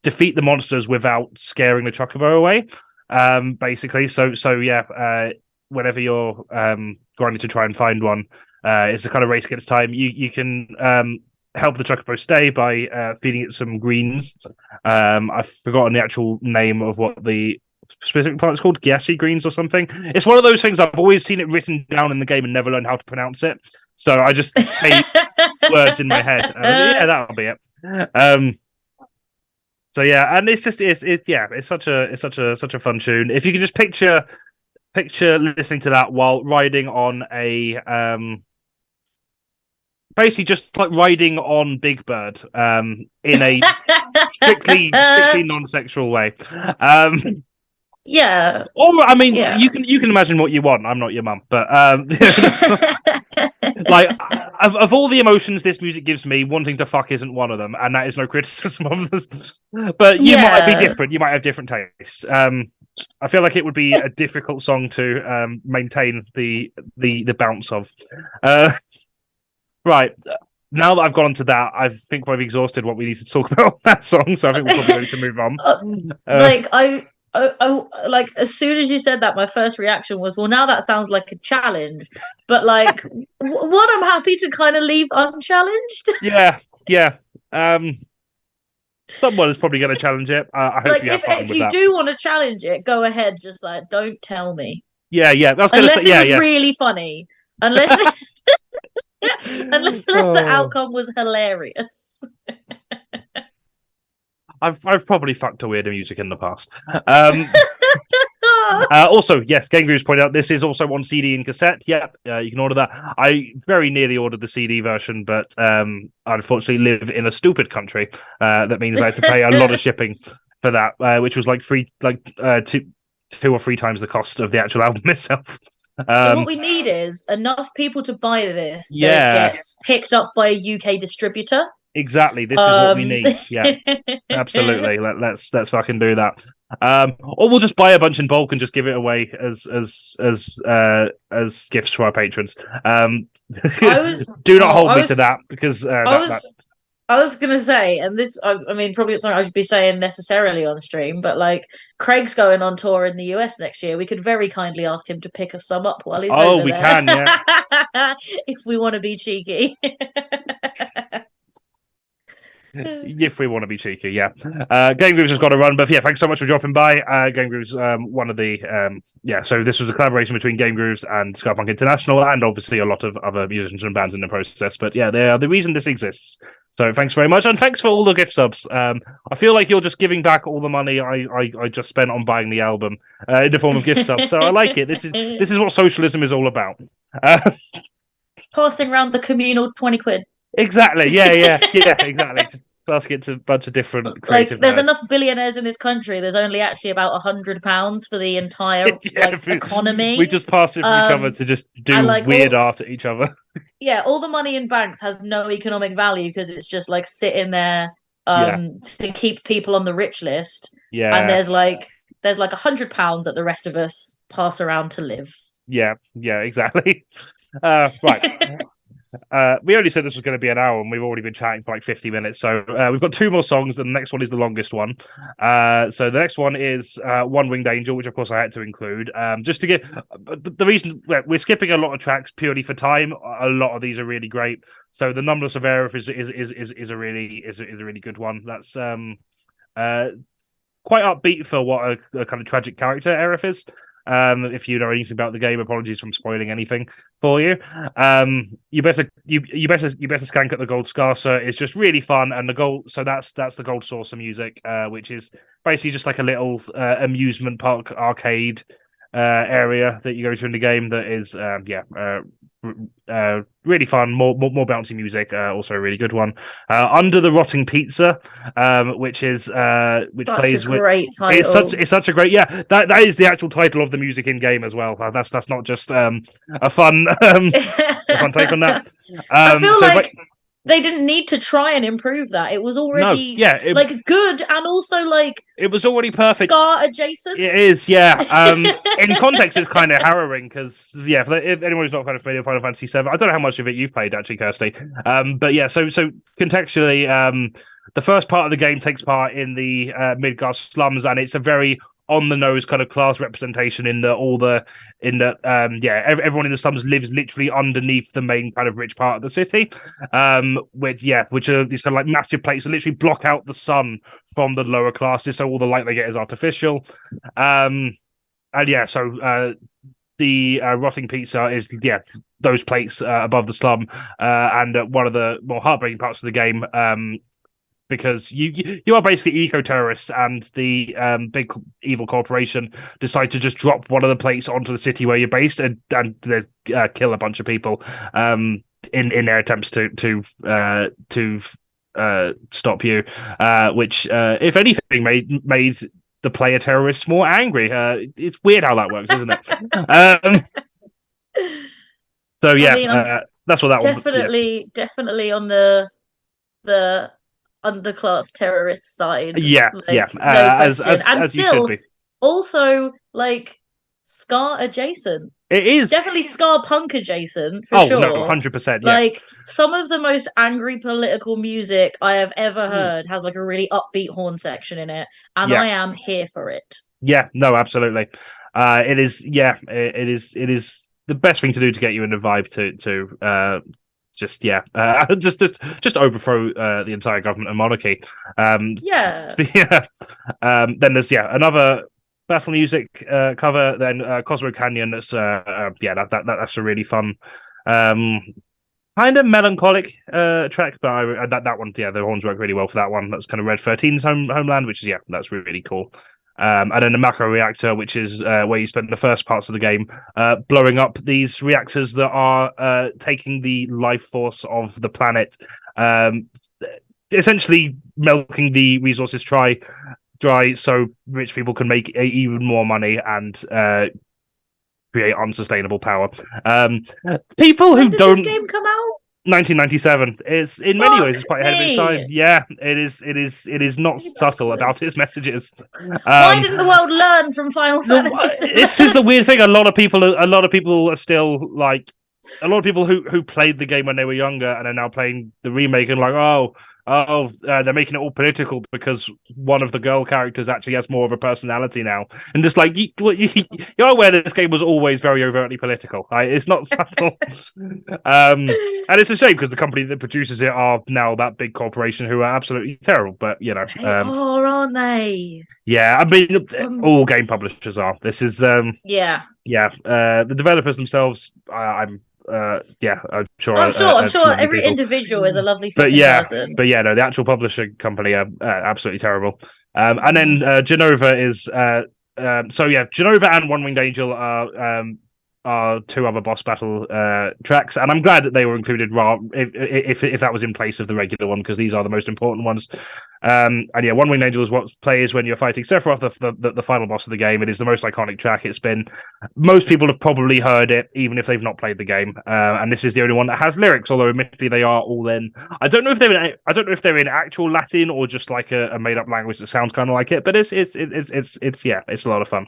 defeat the monsters without scaring the Chocobo away. Basically, so whenever you're grinding to try and find one, it's a kind of race against time. You can help the Chocobo stay by feeding it some greens. I've forgotten the actual name of what the specific part is called, Gyashi greens or something. It's one of those things I've always seen it written down in the game and never learned how to pronounce it. So I just say words in my head. That'll be it. So and it's such a fun tune. If you can just picture listening to that while riding on a basically just like riding on Big Bird in a strictly non-sexual way. Or I mean, you can imagine what you want. I'm not your mum, but like of all the emotions this music gives me, wanting to fuck isn't one of them, and that is no criticism of this. But you might be different. You might have different tastes. I feel like it would be a difficult song to maintain the bounce of. Right. Now that I've gone to that, I think we've exhausted what we need to talk about on that song, so I think we're probably ready to move on. Like as soon as you said that, my first reaction was, well, now that sounds like a challenge, but like what I'm happy to kind of leave unchallenged. Someone is probably going to challenge it. I hope if you do want to challenge it, go ahead. Just like don't tell me. Unless it was really funny. Unless the outcome was hilarious. I've probably fucked to weirder music in the past. Also, yes, GameGrooves pointed out this is also on CD and cassette. You can order that. I very nearly ordered the CD version, but unfortunately live in a stupid country. That means I had to pay a lot of shipping for that, which was like two or three times the cost of the actual album itself. So what we need is enough people to buy this that it gets picked up by a UK distributor. Exactly, this is what we need. Yeah, absolutely. Let's fucking do that. Or we'll just buy a bunch in bulk and just give it away as gifts to our patrons. Do not hold me to that because I was gonna say, and this, I mean, probably it's something I should be saying necessarily on stream, but like Craig's going on tour in the US next year. We could very kindly ask him to pick us some up while he's over there. Can, yeah. If we want to be cheeky. if we want to be cheeky, yeah. GameGrooves has got to run, but yeah, thanks so much for dropping by. GameGrooves, one of the so this was a collaboration between GameGrooves and Ska Punk International, and obviously a lot of other musicians and bands in the process. But yeah, they are the reason this exists. So thanks very much, and thanks for all the gift subs. I feel like you're just giving back all the money I just spent on buying the album in the form of gift subs. So I like it. This is what socialism is all about. Passing around the communal 20 quid. Exactly. Yeah, exactly. Just pass it to a bunch of different creative there's nerds. enough billionaires in this country. There's only actually about £100 for the entire economy. We just pass it from each other to just do weird art at each other. Yeah, all the money in banks has no economic value because it's just like sitting there to keep people on the rich list. Yeah. And there's like £100 that the rest of us pass around to live. Yeah, exactly. Right. We only said this was going to be an hour, and we've already been chatting for like 50 minutes. So we've got 2 more songs, and the next one is the longest one. So the next one is One Winged Angel, which of course I had to include. Just to get the reason we're skipping a lot of tracks purely for time. A lot of these are really great. So the Numberless of Aerith is a really good one. That's quite upbeat for what a kind of tragic character Aerith is. If you know anything about the game, apologies for spoiling anything for you. You better skank at the Gold Scarcer. It's just really fun, and the gold. So that's the Gold Saucer music, which is basically just like a little amusement park arcade area that you go to in the game. That is really fun, more bouncy music. Also a really good one. Under the Rotting Pizza, which plays a great title. It's such a great that is the actual title of the music in game as well. That's not just a fun take on that. I feel they didn't need to try and improve that. It was already good, and also it was already perfect. Ska adjacent. It is, yeah. In context, it's kind of harrowing because if anyone who's not familiar with Final Fantasy VII, I don't know how much of it you've played actually, Kirstie. But yeah, so contextually, the first part of the game takes part in the Midgar slums, and it's a very on the nose kind of class representation everyone in the slums lives literally underneath the main kind of rich part of the city, which are these kind of like massive plates that literally block out the sun from the lower classes, so all the light they get is artificial. The Rotting Pizza is those plates above the slum, and one of the more heartbreaking parts of the game. Because you are basically eco-terrorists, and the big evil corporation decide to just drop one of the plates onto the city where you're based, and kill a bunch of people in their attempts to stop you. Which, if anything, made the player terrorists more angry. It's weird how that works, isn't it? So yeah, that's what that definitely on the underclass terrorist side. No question. And still also Ska adjacent. It is definitely Ska Punk adjacent for sure. No, 100%. Some of the most angry political music I have ever heard has a really upbeat horn section in it, and I am here for it. Yeah, no, absolutely. It is the best thing to do to get you in the vibe to just overthrow the entire government and monarchy. Then there's another battle music cover. Then Cosmo Canyon. That's that's a really fun, kind of melancholic track. But that one, the horns work really well for that one. That's kind of Red 13's homeland, which is that's really cool. And then the Mako Reactor, which is where you spend the first parts of the game blowing up these reactors that are taking the life force of the planet, essentially milking the resources dry so rich people can make even more money and create unsustainable power. People who did don't... this game come out? 1997. It's in many ways it's quite ahead of its time. Yeah, it is not subtle about its messages. Why didn't the world learn from Final Fantasy? It's just a weird thing. A lot of people are still a lot of people who played the game when they were younger and are now playing the remake and they're making it all political because one of the girl characters actually has more of a personality now, and just like you're aware that this game was always very overtly political. Right? It's not subtle, and it's a shame because the company that produces it are now that big corporation who are absolutely terrible. But you know, They are, aren't they? yeah, I mean, all game publishers are. This is yeah. The developers themselves, I'm sure. I'm sure every individual is a lovely fucking person. But yeah, no, the actual publishing company are absolutely terrible. And then Genova is Genova and One Winged Angel are two other boss battle tracks, and I'm glad that they were included. If that was in place of the regular one, because these are the most important ones. And yeah, One Winged Angel is what plays when you're fighting Sephiroth, the final boss of the game. It is the most iconic track. Most people have probably heard it, even if they've not played the game. And this is the only one that has lyrics, although admittedly they are all in. I don't know if they're in actual Latin or just like a made up language that sounds kind of like it. But it's a lot of fun.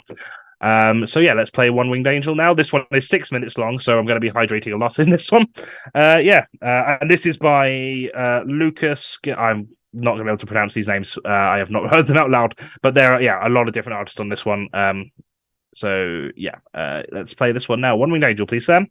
So yeah, let's play One Winged Angel now. This one is 6 minutes long, so I'm going to be hydrating a lot in this one. And this is by Lucas. I'm not going to be able to pronounce these names. I have not heard them out loud, but there are a lot of different artists on this one. Let's play this one now. One Winged Angel, please, Sam.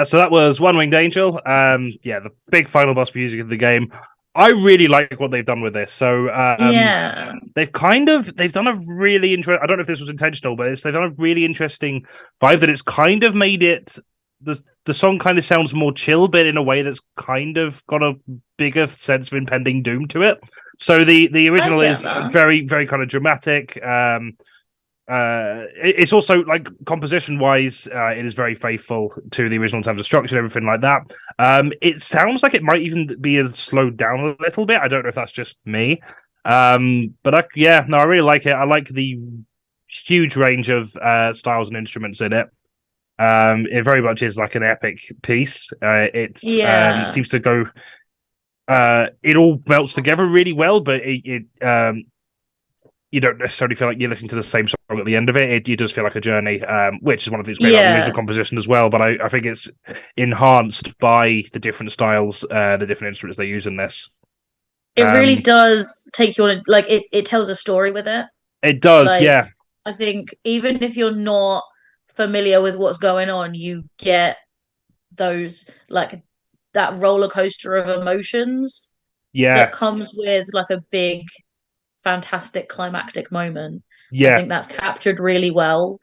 So that was One Winged Angel. The big final boss music of the game. I really like what they've done with this. So they've done a really interesting. I don't know if this was intentional, but they've done a really interesting vibe that it's kind of made it. The song kind of sounds more chill, but in a way that's kind of got a bigger sense of impending doom to it. So the original is very, very kind of dramatic. It's also like composition wise, it is very faithful to the original in terms of structure and everything like that. It sounds like it might even be slowed down a little bit. I don't know if that's just me. I really like it. I like the huge range of styles and instruments in it. It very much is like an epic piece. It seems to go. It all melts together really well, but you don't necessarily feel like you're listening to the same song at the end of it. It does feel like a journey, which is one of these great about the original composition as well. But I think it's enhanced by the different styles, the different instruments they use in this. It really does take you on, like, it tells a story with it. It does, like, yeah. I think even if you're not familiar with what's going on, you get those, like, that roller coaster of emotions that comes with like a big fantastic climactic moment. I think that's captured really well.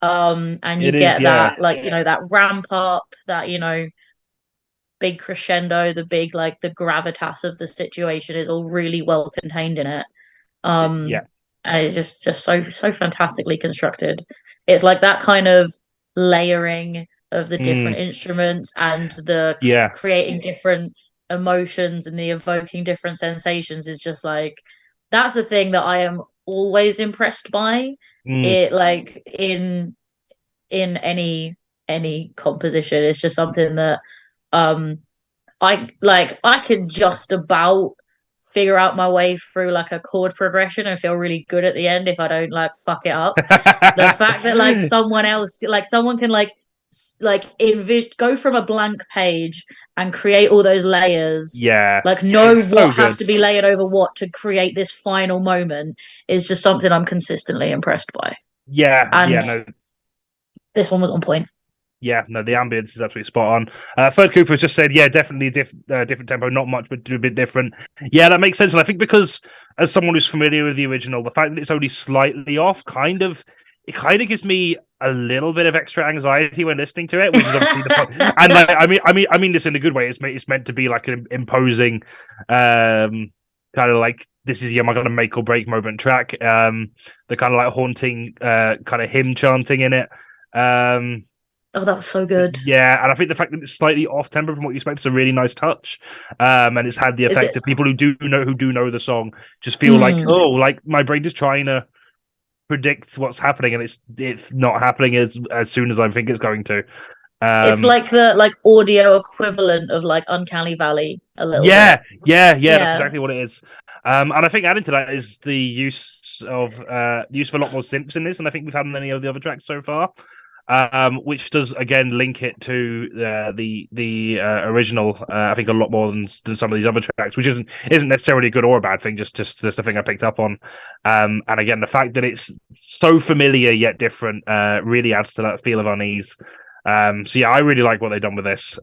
And you get that, like, you know, that ramp up, that, you know, big crescendo, the big, like, the gravitas of the situation is all really well contained in it. And it's just so fantastically constructed. It's like that kind of layering of the different instruments and the creating different emotions and the evoking different sensations is just like, that's a thing that I am always impressed by. It, like, in any composition, it's just something that I can just about figure out my way through like a chord progression and feel really good at the end if I don't like fuck it up. The fact that like someone else, like someone can go from a blank page and create all those layers, like know what has to be layered over what to create this final moment is just something I'm consistently impressed by. This one was on point. Yeah, no, the ambience is absolutely spot on. Third Cooper has just said, definitely different tempo, not much, but a bit different. Yeah, that makes sense. And I think because, as someone who's familiar with the original, the fact that it's only slightly off kind of gives me a little bit of extra anxiety when listening to it, which is obviously the point. And like, I mean this in a good way. It's meant to be like an imposing, kind of like, this is my kind of make or break moment track. The kind of like haunting, kind of hymn chanting in it. Oh, that was so good. Yeah, and I think the fact that it's slightly off tempo from what you expect is a really nice touch. And it's had the effect of people who do know the song just feel like my brain is trying to predict what's happening, and it's not happening as soon as I think it's going to. It's like the audio equivalent of like Uncanny Valley a little bit. Yeah, that's exactly what it is. And I think adding to that is the use of a lot more synths in this than I think we've had in any of the other tracks so far. Which does again link it to the original. I think a lot more than some of these other tracks, which isn't necessarily a good or a bad thing. Just the thing I picked up on. And again, the fact that it's so familiar yet different really adds to that feel of unease. I really like what they've done with this.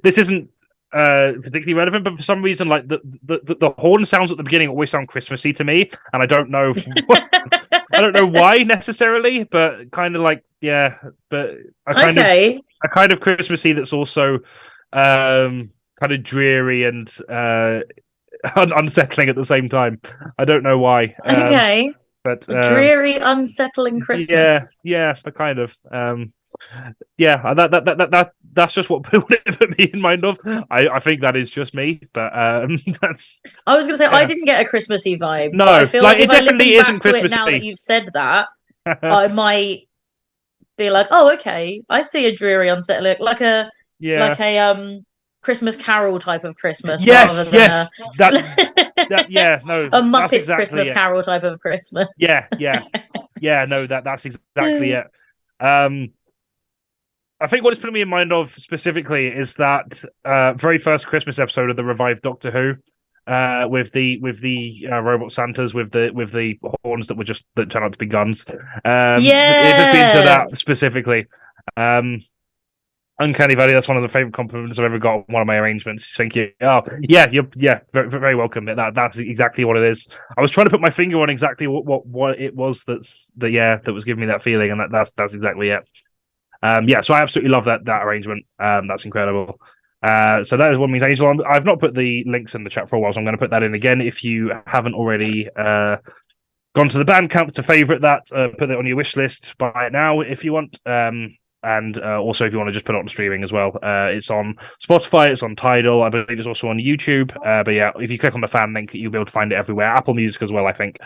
This isn't particularly relevant, but for some reason, like the horn sounds at the beginning always sound Christmassy to me, and I don't know. I don't know why necessarily, but kind of like but a kind of Christmassy that's also kind of dreary and unsettling at the same time. I don't know why. But dreary, unsettling Christmas. Yeah, but kind of. That's just what it put me in mind of. I think that is just me, but that's. I was gonna say I didn't get a Christmassy vibe. No, I feel like if I listen back to it now that you've said that, I might be like, oh, okay, I see a dreary, unsettling, like a Christmas Carol type of Christmas. Yes, rather than a Muppets exactly Christmas Carol type of Christmas. Yeah. No, that's exactly it. I think what it's putting me in mind of specifically is that very first Christmas episode of the revived Doctor Who. with the robot Santas with the horns that turn out to be guns. It has been to that specifically. Uncanny Valley, that's one of the favorite compliments I've ever got on one of my arrangements. Thank you. Oh, yeah, you're very, very welcome. That's exactly what it is. I was trying to put my finger on exactly what it was that was giving me that feeling, and that's exactly it. So I absolutely love that arrangement. That's incredible. So that is One Means Angel. I've not put the links in the chat for a while, so I'm going to put that in again. If you haven't already gone to the Bandcamp to favorite that, put it on your wish list. Buy it now if you want. And also, if you want to just put it on streaming as well, it's on Spotify, it's on Tidal, I believe it's also on YouTube. But yeah, if you click on the fan link, you'll be able to find it everywhere. Apple Music as well, I think.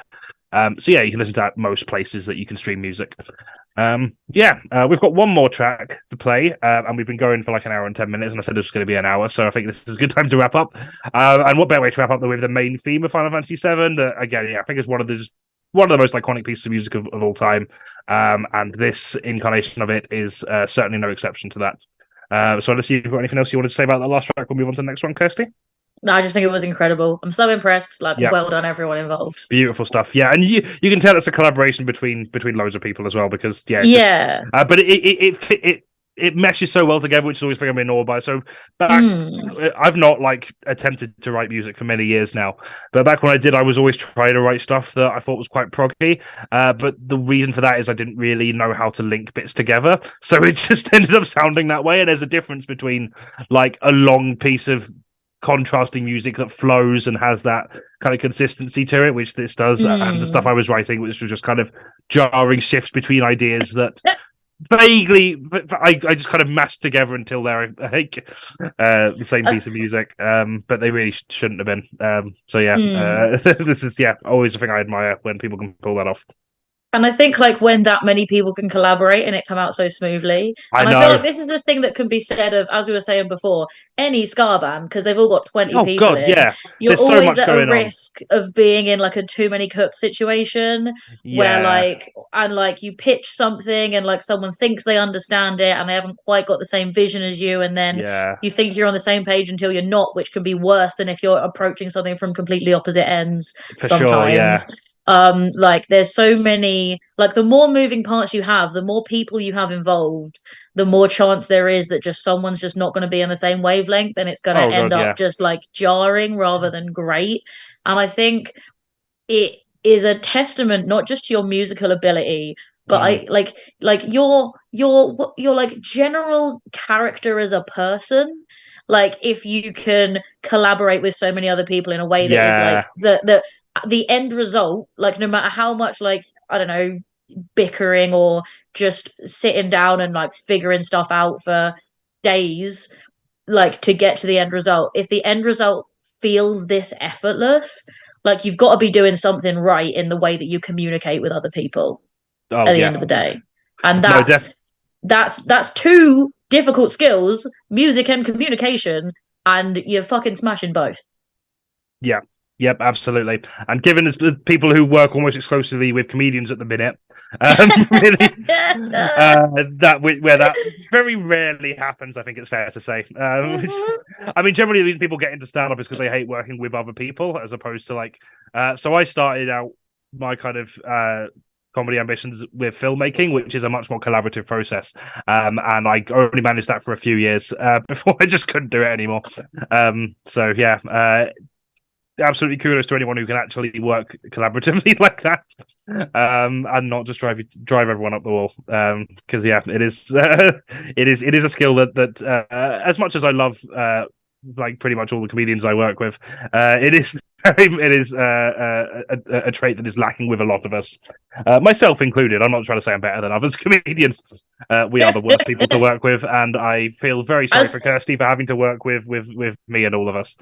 So yeah, you can listen to that most places that you can stream music. We've got one more track to play, and we've been going for like an hour and 10 minutes, and I said this was going to be an hour, so I think this is a good time to wrap up. And what better way to wrap up than with the main theme of Final Fantasy VII? Again, yeah, I think it's one of the most iconic pieces of music of all time, and this incarnation of it is certainly no exception to that. So let's see if you've got anything else you wanted to say about that last track. We'll move on to the next one, Kirstie. No, I just think it was incredible. I'm so impressed. Well done, everyone involved. Beautiful stuff. Yeah, and you can tell it's a collaboration between loads of people as well, because but it meshes so well together, which is always something I'm in awe by. So I've not attempted to write music for many years now, but back when I did, I was always trying to write stuff that I thought was quite proggy. But the reason for that is I didn't really know how to link bits together, so it just ended up sounding that way. And there's a difference between a long piece of contrasting music that flows and has that kind of consistency to it, which this does, and the stuff I was writing, which was just kind of jarring shifts between ideas that vaguely I just kind of mashed together until they're the same piece of music, but they really shouldn't have been. This is always a thing I admire when people can pull that off. And I think when that many people can collaborate and it come out so smoothly. And I feel like this is the thing that can be said of, as we were saying before, any ska band, because they've all got 20 people in. Yeah. You're There's always so at a risk of being in a too many cooks situation where you pitch something and someone thinks they understand it and they haven't quite got the same vision as you, and then you think you're on the same page until you're not, which can be worse than if you're approaching something from completely opposite ends sometimes. There's so many, the more moving parts you have, the more people you have involved, the more chance there is that just someone's just not going to be on the same wavelength, and it's going to end up just jarring rather than great. And I think it is a testament not just to your musical ability, but your general character as a person. If you can collaborate with so many other people in a way that is the end result, no matter how much I don't know, bickering or just sitting down and figuring stuff out for days to get to the end result, if the end result feels this effortless, you've got to be doing something right in the way that you communicate with other people at the end of the day. And that's two difficult skills, music and communication, and you're fucking smashing both. Yep, absolutely. And given as people who work almost exclusively with comedians at the minute, where that very rarely happens, I think it's fair to say. I mean, generally these people get into stand-up is because they hate working with other people, as opposed to so I started out my kind of comedy ambitions with filmmaking, which is a much more collaborative process. And I only managed that for a few years before I just couldn't do it anymore. Absolutely kudos to anyone who can actually work collaboratively like that, and not just drive everyone up the wall. Because it is a skill that as much as I love pretty much all the comedians I work with, it is a trait that is lacking with a lot of us, myself included. I'm not trying to say I'm better than others comedians. We are the worst people to work with, and I feel very sorry for Kirstie for having to work with me and all of us.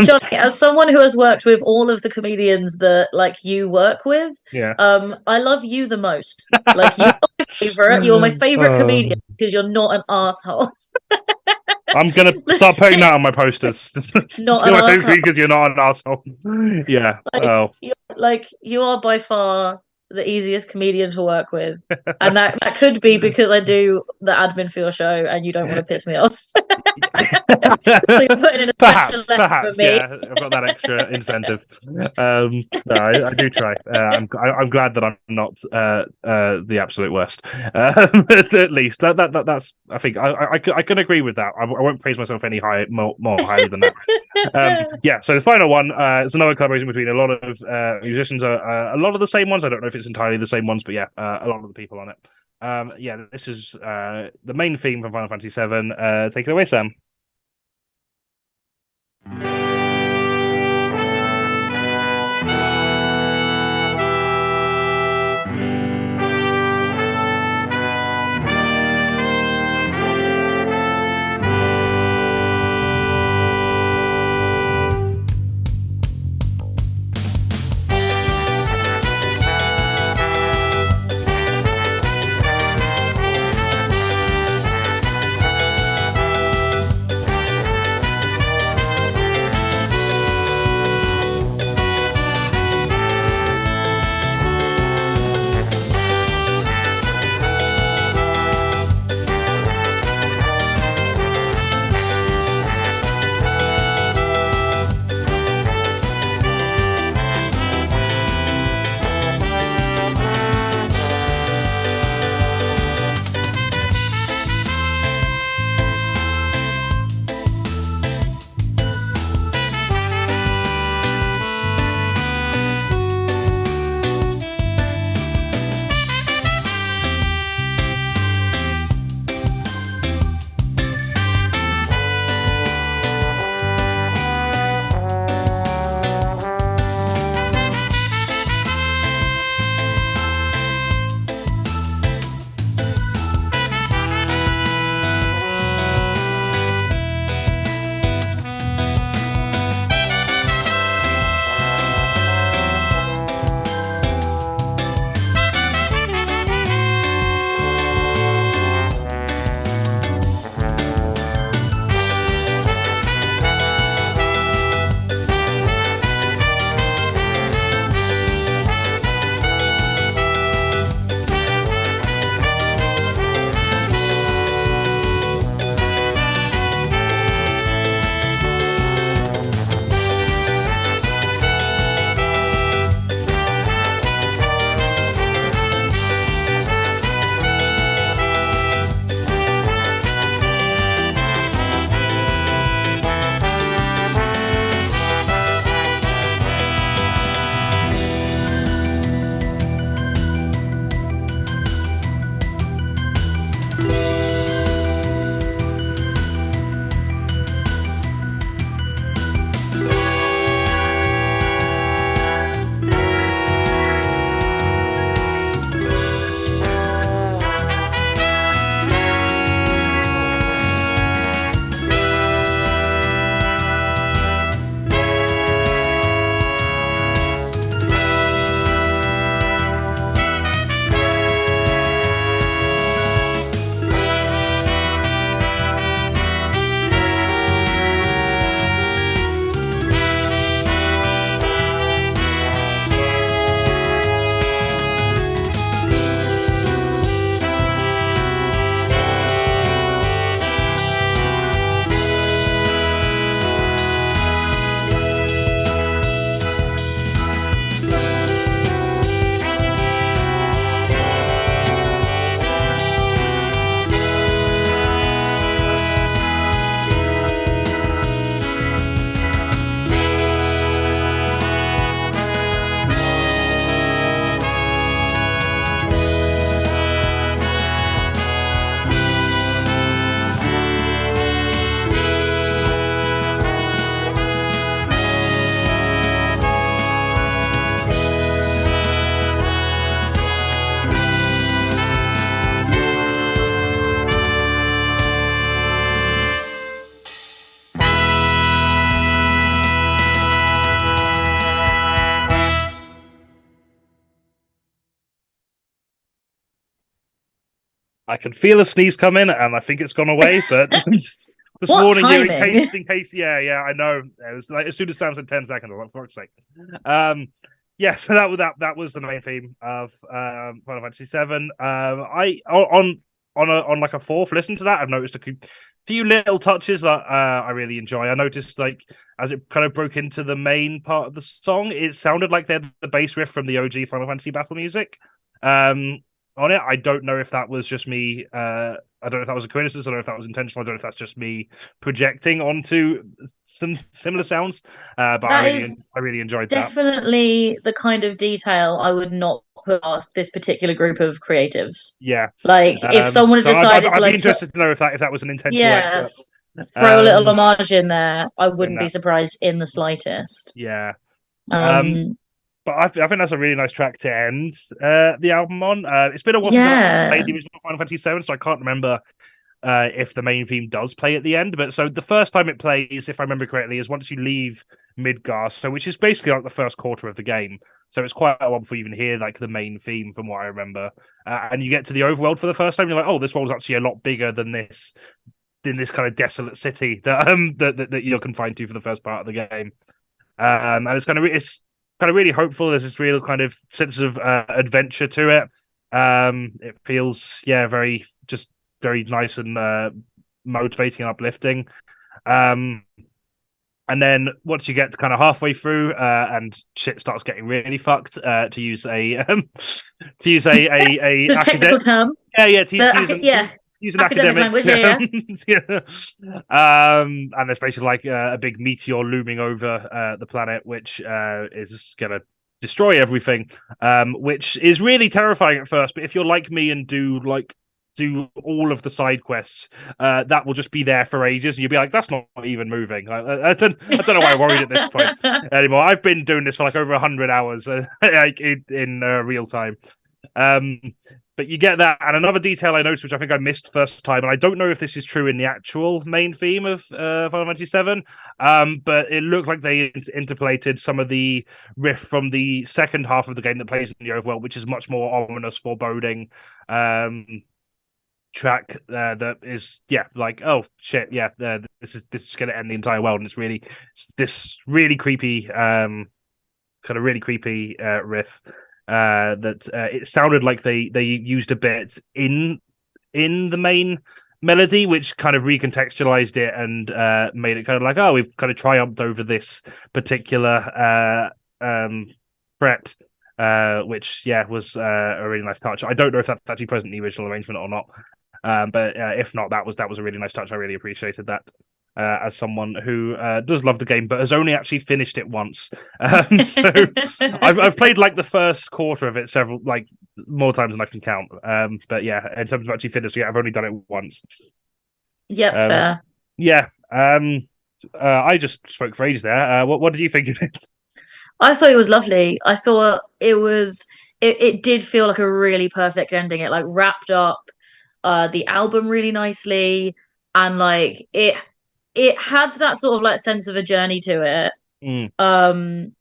Jonny, as someone who has worked with all of the comedians that you work with, I love you the most. You're my favorite comedian because you're not an asshole. I'm gonna start putting that on my posters. Not an asshole because you're not an asshole. Yeah. You are by far the easiest comedian to work with, and that could be because I do the admin for your show, and you don't want to piss me off. So you're putting in a special effort perhaps, for me. yeah. I've got that extra incentive. No, I do try. I'm glad that I'm not the absolute worst. At least that's. I think I can agree with that. I won't praise myself any more highly than that. Yeah. So the final one is another collaboration between a lot of musicians. A lot of the same ones. I don't know if it's entirely the same ones, but yeah, a lot of the people on it. Yeah, this is the main theme from Final Fantasy VII. Take it away, Sam. I can feel a sneeze coming, and I think it's gone away. But just What warning you, timing? in case, yeah, I know. It was like as soon as Sam said 10 seconds, I was like, for fuck's sake. Yeah, so that was the main theme of Final Fantasy VII. I on like a fourth listen to that, I've noticed few little touches that I really enjoy. I noticed like as it kind of broke into the main part of the song, it sounded like they had the bass riff from the OG Final Fantasy battle music. On it, I don't know if that was just me. I don't know if that was a coincidence. I don't know if that was intentional. I don't know if that's just me projecting onto some similar sounds. But I really enjoyed that. Definitely the kind of detail I would not put past this particular group of creatives. Yeah, like if someone had decided I'd to be interested to know if that was an intentional yeah, excerpt. throw a little homage in there, I wouldn't be that. surprised in the slightest. Yeah. Um, But I think that's a really nice track to end the album on. It's been a while since I played the original Final Fantasy VII, so I can't remember if the main theme does play at the end. But so the first time it plays, if I remember correctly, is once you leave Midgar, so which is basically like the first quarter of the game. So it's quite a while before you even hear like the main theme, from what I remember. And you get to the overworld for the first time, you're like, oh, this world's actually a lot bigger than this kind of desolate city that you're confined to for the first part of the game. And it's kind of really hopeful. There's this real kind of sense of adventure to it. It feels very nice and motivating and uplifting. And then once you get to kind of halfway through, and shit starts getting really fucked, to use a technical term. Use an academic language, and there's basically like a big meteor looming over the planet, which is gonna destroy everything, which is really terrifying at first. But if you're like me and do all of the side quests, that will just be there for ages, and you'll be like, "That's not even moving." I don't know why I'm worried at this point anymore. I've been doing this for like over 100 hours, like in real time. But you get that, and another detail I noticed, which I think I missed first time, and I don't know if this is true in the actual main theme of Final Fantasy VII, but it looked like they interpolated some of the riff from the second half of the game that plays in the overworld, which is much more ominous, foreboding track that is like, oh shit, this is going to end the entire world, and it's this really creepy riff. That it sounded like they used a bit in the main melody, which kind of recontextualized it and made it kind of like, oh, we've kind of triumphed over this particular threat, which was a really nice touch. I don't know if that's actually present in the original arrangement or not, but if not, that was a really nice touch. I really appreciated that. As someone who does love the game, but has only actually finished it once. So I've played like the first quarter of it several, like more times than I can count. But yeah, in terms of actually finishing it, I've only done it once. Yep, fair. Yeah. I just spoke for ages there. What did you think of it? I thought it was lovely. I thought it did feel like a really perfect ending. It like wrapped up the album really nicely, and like it had that sort of like sense of a journey to it. And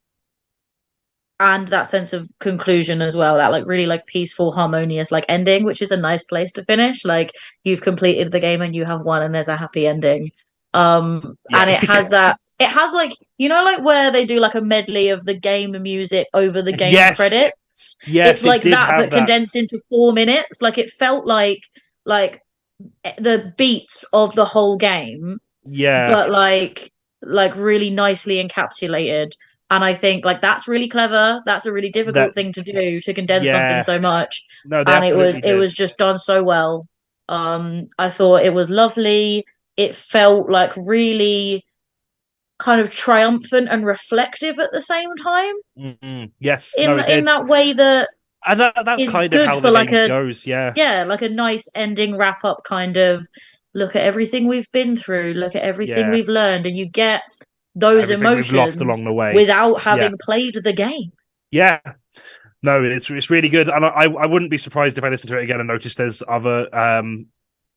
that sense of conclusion as well, that like really like peaceful, harmonious like ending, which is a nice place to finish. Like you've completed the game and you have won and there's a happy ending. And it has it has like, like where they do like a medley of the game music over the game credits. It's like that, but condensed into 4 minutes. Like it felt like the beats of the whole game, but like really nicely encapsulated. And I think like that's really clever. That's a really difficult thing to do, to condense something so much. And it was just done so well. I thought it was lovely. It felt like really kind of triumphant and reflective at the same time. Yes, in that way that. And that's kind of how the game goes, like a nice ending wrap up, kind of look at everything we've been through, look at everything we've learned, and you get those emotions along the way without having played the game. Yeah, no, it's really good, and I wouldn't be surprised if I listened to it again and noticed there's other kind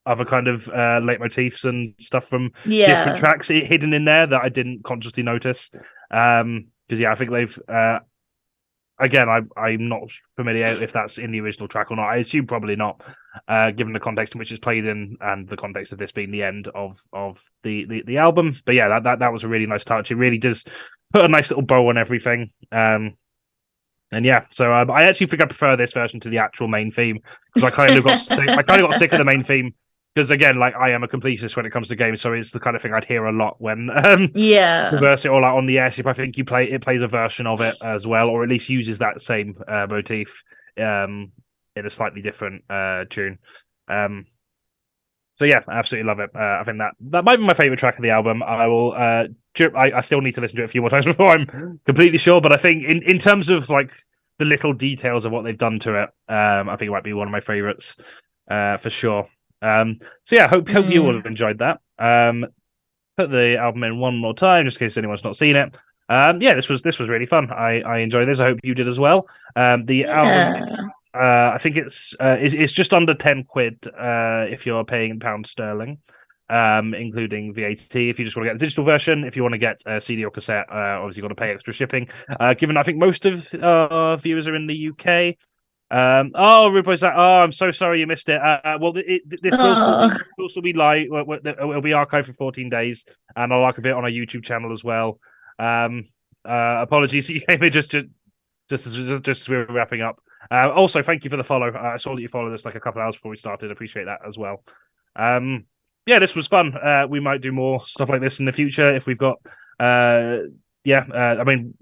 of leitmotifs and stuff from different tracks hidden in there that I didn't consciously notice. Because I think they've. Again, I'm not familiar if that's in the original track or not. I assume probably not, given the context in which it's played in and the context of this being the end of the album. But yeah, that was a really nice touch. It really does put a nice little bow on everything. And yeah, so I actually think I prefer this version to the actual main theme, because I kind of got sick of the main theme, because again, like I am a completist when it comes to games, so it's the kind of thing I'd hear a lot when Yeah. reverse it or like on the airship. I think it plays a version of it as well, or at least uses that same motif in a slightly different tune. So yeah, I absolutely love it. I think that might be my favorite track of the album. I will. I still need to listen to it a few more times before I'm completely sure. But I think in terms of like the little details of what they've done to it, I think it might be one of my favorites for sure. So yeah, hope you all have enjoyed that. Put the album in one more time, just in case anyone's not seen it. Yeah, this was really fun. I enjoyed this. I hope you did as well. The album. I think it's just under £10 if you're paying in pounds sterling, including VAT. If you just want to get the digital version, if you want to get a CD or cassette, obviously you've got to pay extra shipping. Given I think most of our viewers are in the UK. Rupo's like, I'm so sorry you missed it. Well, this will still be live. It'll be archived for 14 days, and I'll archive it on our YouTube channel as well. Apologies, you came in just as we were wrapping up. Also, thank you for the follow. I saw that you followed us like a couple of hours before we started. Appreciate that as well. Yeah, this was fun. We might do more stuff like this in the future if we've got. I mean,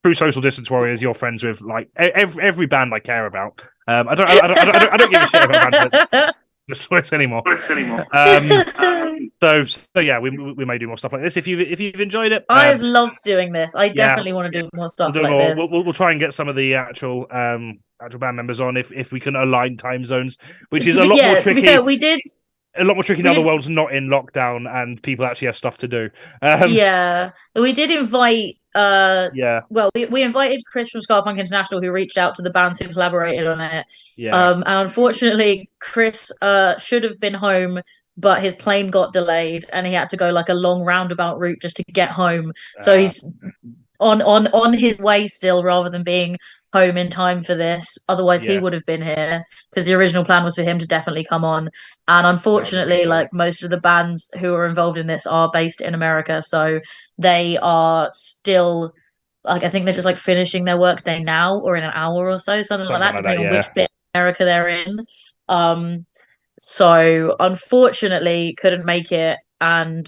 through Social Distance Warriors, you're friends with like every band I care about. I don't give a shit about bands that anymore. So yeah, we may do more stuff like this if you've enjoyed it. I've loved doing this. I definitely want to do more stuff like this. We'll try and get some of the actual band members on if we can align time zones, which is a lot more tricky. To be fair, we did. A lot more tricky now the world's not in lockdown and people actually have stuff to do. We did invite. Well, we invited Chris from Ska Punk International, who reached out to the bands who collaborated on it. And unfortunately, Chris should have been home, but his plane got delayed, and he had to go like a long roundabout route just to get home. So he's on his way still, rather than being home in time for this. Otherwise, he would have been here, because the original plan was for him to definitely come on. And unfortunately, like most of the bands who are involved in this are based in America, so they are still like, I think they're just like finishing their workday now or in an hour or so, something like that, depending on which bit of America they're in. So unfortunately couldn't make it, and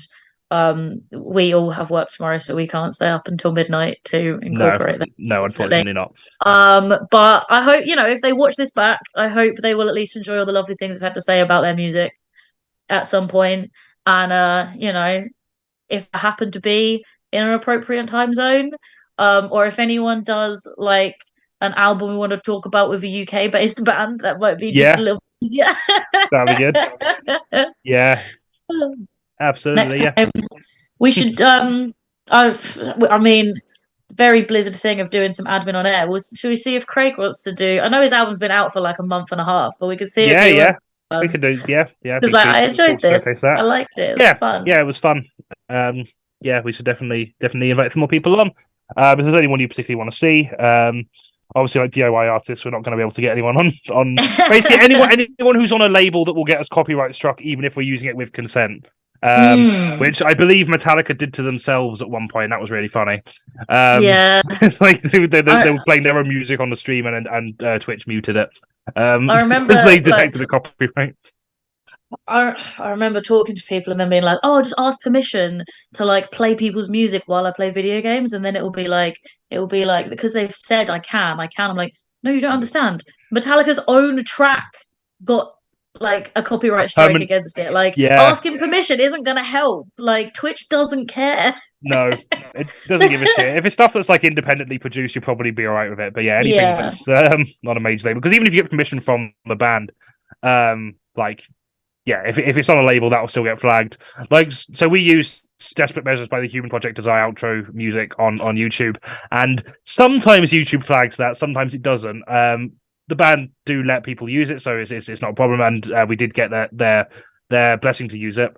we all have work tomorrow, so we can't stay up until midnight to incorporate that. No, unfortunately not. But I hope, if they watch this back, I hope they will at least enjoy all the lovely things we've had to say about their music at some point. And if I happen to be in an appropriate time zone, or if anyone does like an album we want to talk about with a UK based band, that might be just a little easier. That'd be good. Yeah. Absolutely. Next time, we should very Blizzard thing of doing some admin on air. Should we see if Craig wants to do? I know his album's been out for like a month and a half, but we could see if we could do. Because I enjoyed this. I liked it. It was fun. Yeah, it was fun. We should definitely invite some more people on. If there's anyone you particularly want to see, obviously like DIY artists, we're not going to be able to get anyone on basically anyone who's on a label that will get us copyright struck, even if we're using it with consent. Which I believe Metallica did to themselves at one point. That was really funny. It's like they were playing their own music on the stream and Twitch muted it. I remember they detected the copyright. I remember talking to people and then being like, just ask permission to like play people's music while I play video games, and then it will be like because they've said I can. I'm like, no, you don't understand. Metallica's own track got like a copyright strike against it. Like asking permission isn't gonna help. Like Twitch doesn't care. No, it doesn't give a shit. If it's stuff that's like independently produced, you'll probably be alright with it. But anything that's not a major label, because even if you get permission from the band, if it's on a label, that'll still get flagged. Like, so we use Desperate Measures by the Human Project as our outro music on YouTube, and sometimes YouTube flags that, sometimes it doesn't. The band do let people use it, so it's not a problem, and we did get their blessing to use it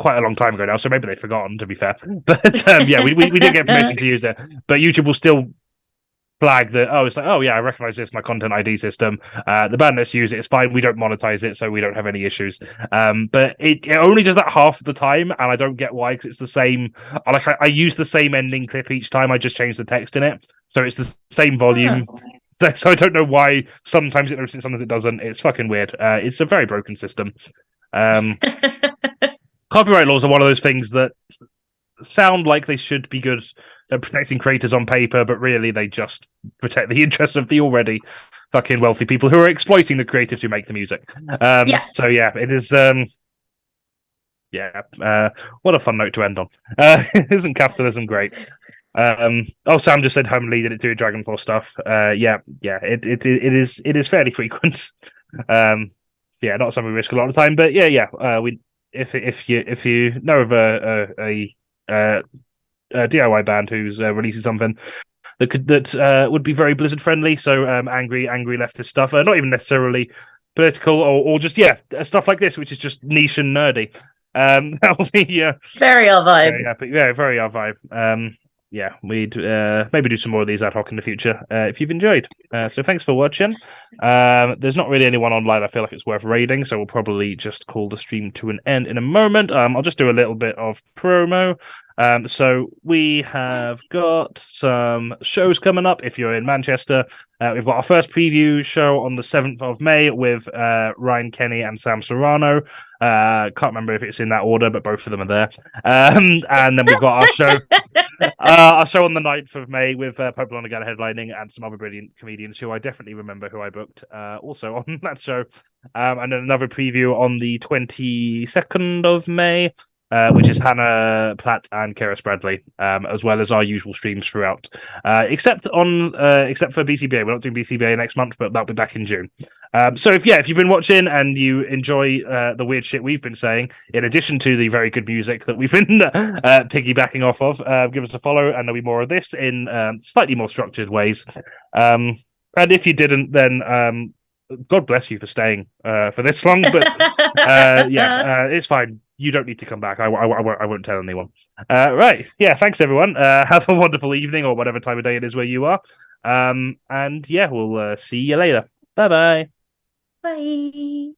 quite a long time ago now, so maybe they've forgotten, to be fair. But we did get permission to use it, but YouTube will still flag that. It's like, I recognize this in my content ID system. The band lets use it. It's fine. We don't monetize it, so we don't have any issues. But it only does that half of the time, and I don't get why, because it's the same. I use the same ending clip each time. I just change the text in it, so it's the same volume. So I don't know why sometimes it notices, sometimes it doesn't. It's fucking weird. It's a very broken system. Copyright laws are one of those things that sound like they should be good at protecting creators on paper, but really they just protect the interests of the already fucking wealthy people who are exploiting the creatives who make the music. So yeah, it is. What a fun note to end on. Isn't capitalism great? Sam just said Homely did it do Dragon Force stuff. It is fairly frequent. Not something we risk a lot of the time, but we if you know of a DIY band who's releasing something that would be very Blizzard friendly, so angry leftist stuff, not even necessarily political or just stuff like this, which is just niche and nerdy. That will be very our vibe. Very our vibe. We'd maybe do some more of these ad hoc in the future if you've enjoyed. So thanks for watching. There's not really anyone online I feel like it's worth raiding, so we'll probably just call the stream to an end in a moment. I'll just do a little bit of promo. So we have got some shows coming up if you're in Manchester. We've got our first preview show on the 7th of May with Ryan Kenny and Sam Serrano. Can't remember if it's in that order, but both of them are there. And then we've got our show on the 9th of May with Pope again headlining and some other brilliant comedians who I definitely remember who I booked also on that show. And then another preview on the 22nd of May. Which is Hannah Platt and Keris Bradley, as well as our usual streams throughout. Except for BCBA. We're not doing BCBA next month, but that'll be back in June. So if you've been watching and you enjoy the weird shit we've been saying, in addition to the very good music that we've been piggybacking off of, give us a follow, and there'll be more of this in slightly more structured ways. And if you didn't, then God bless you for staying for this long. But it's fine. You don't need to come back. I won't tell anyone. Right. Yeah, thanks, everyone. Have a wonderful evening or whatever time of day it is where you are. We'll see you later. Bye-bye. Bye.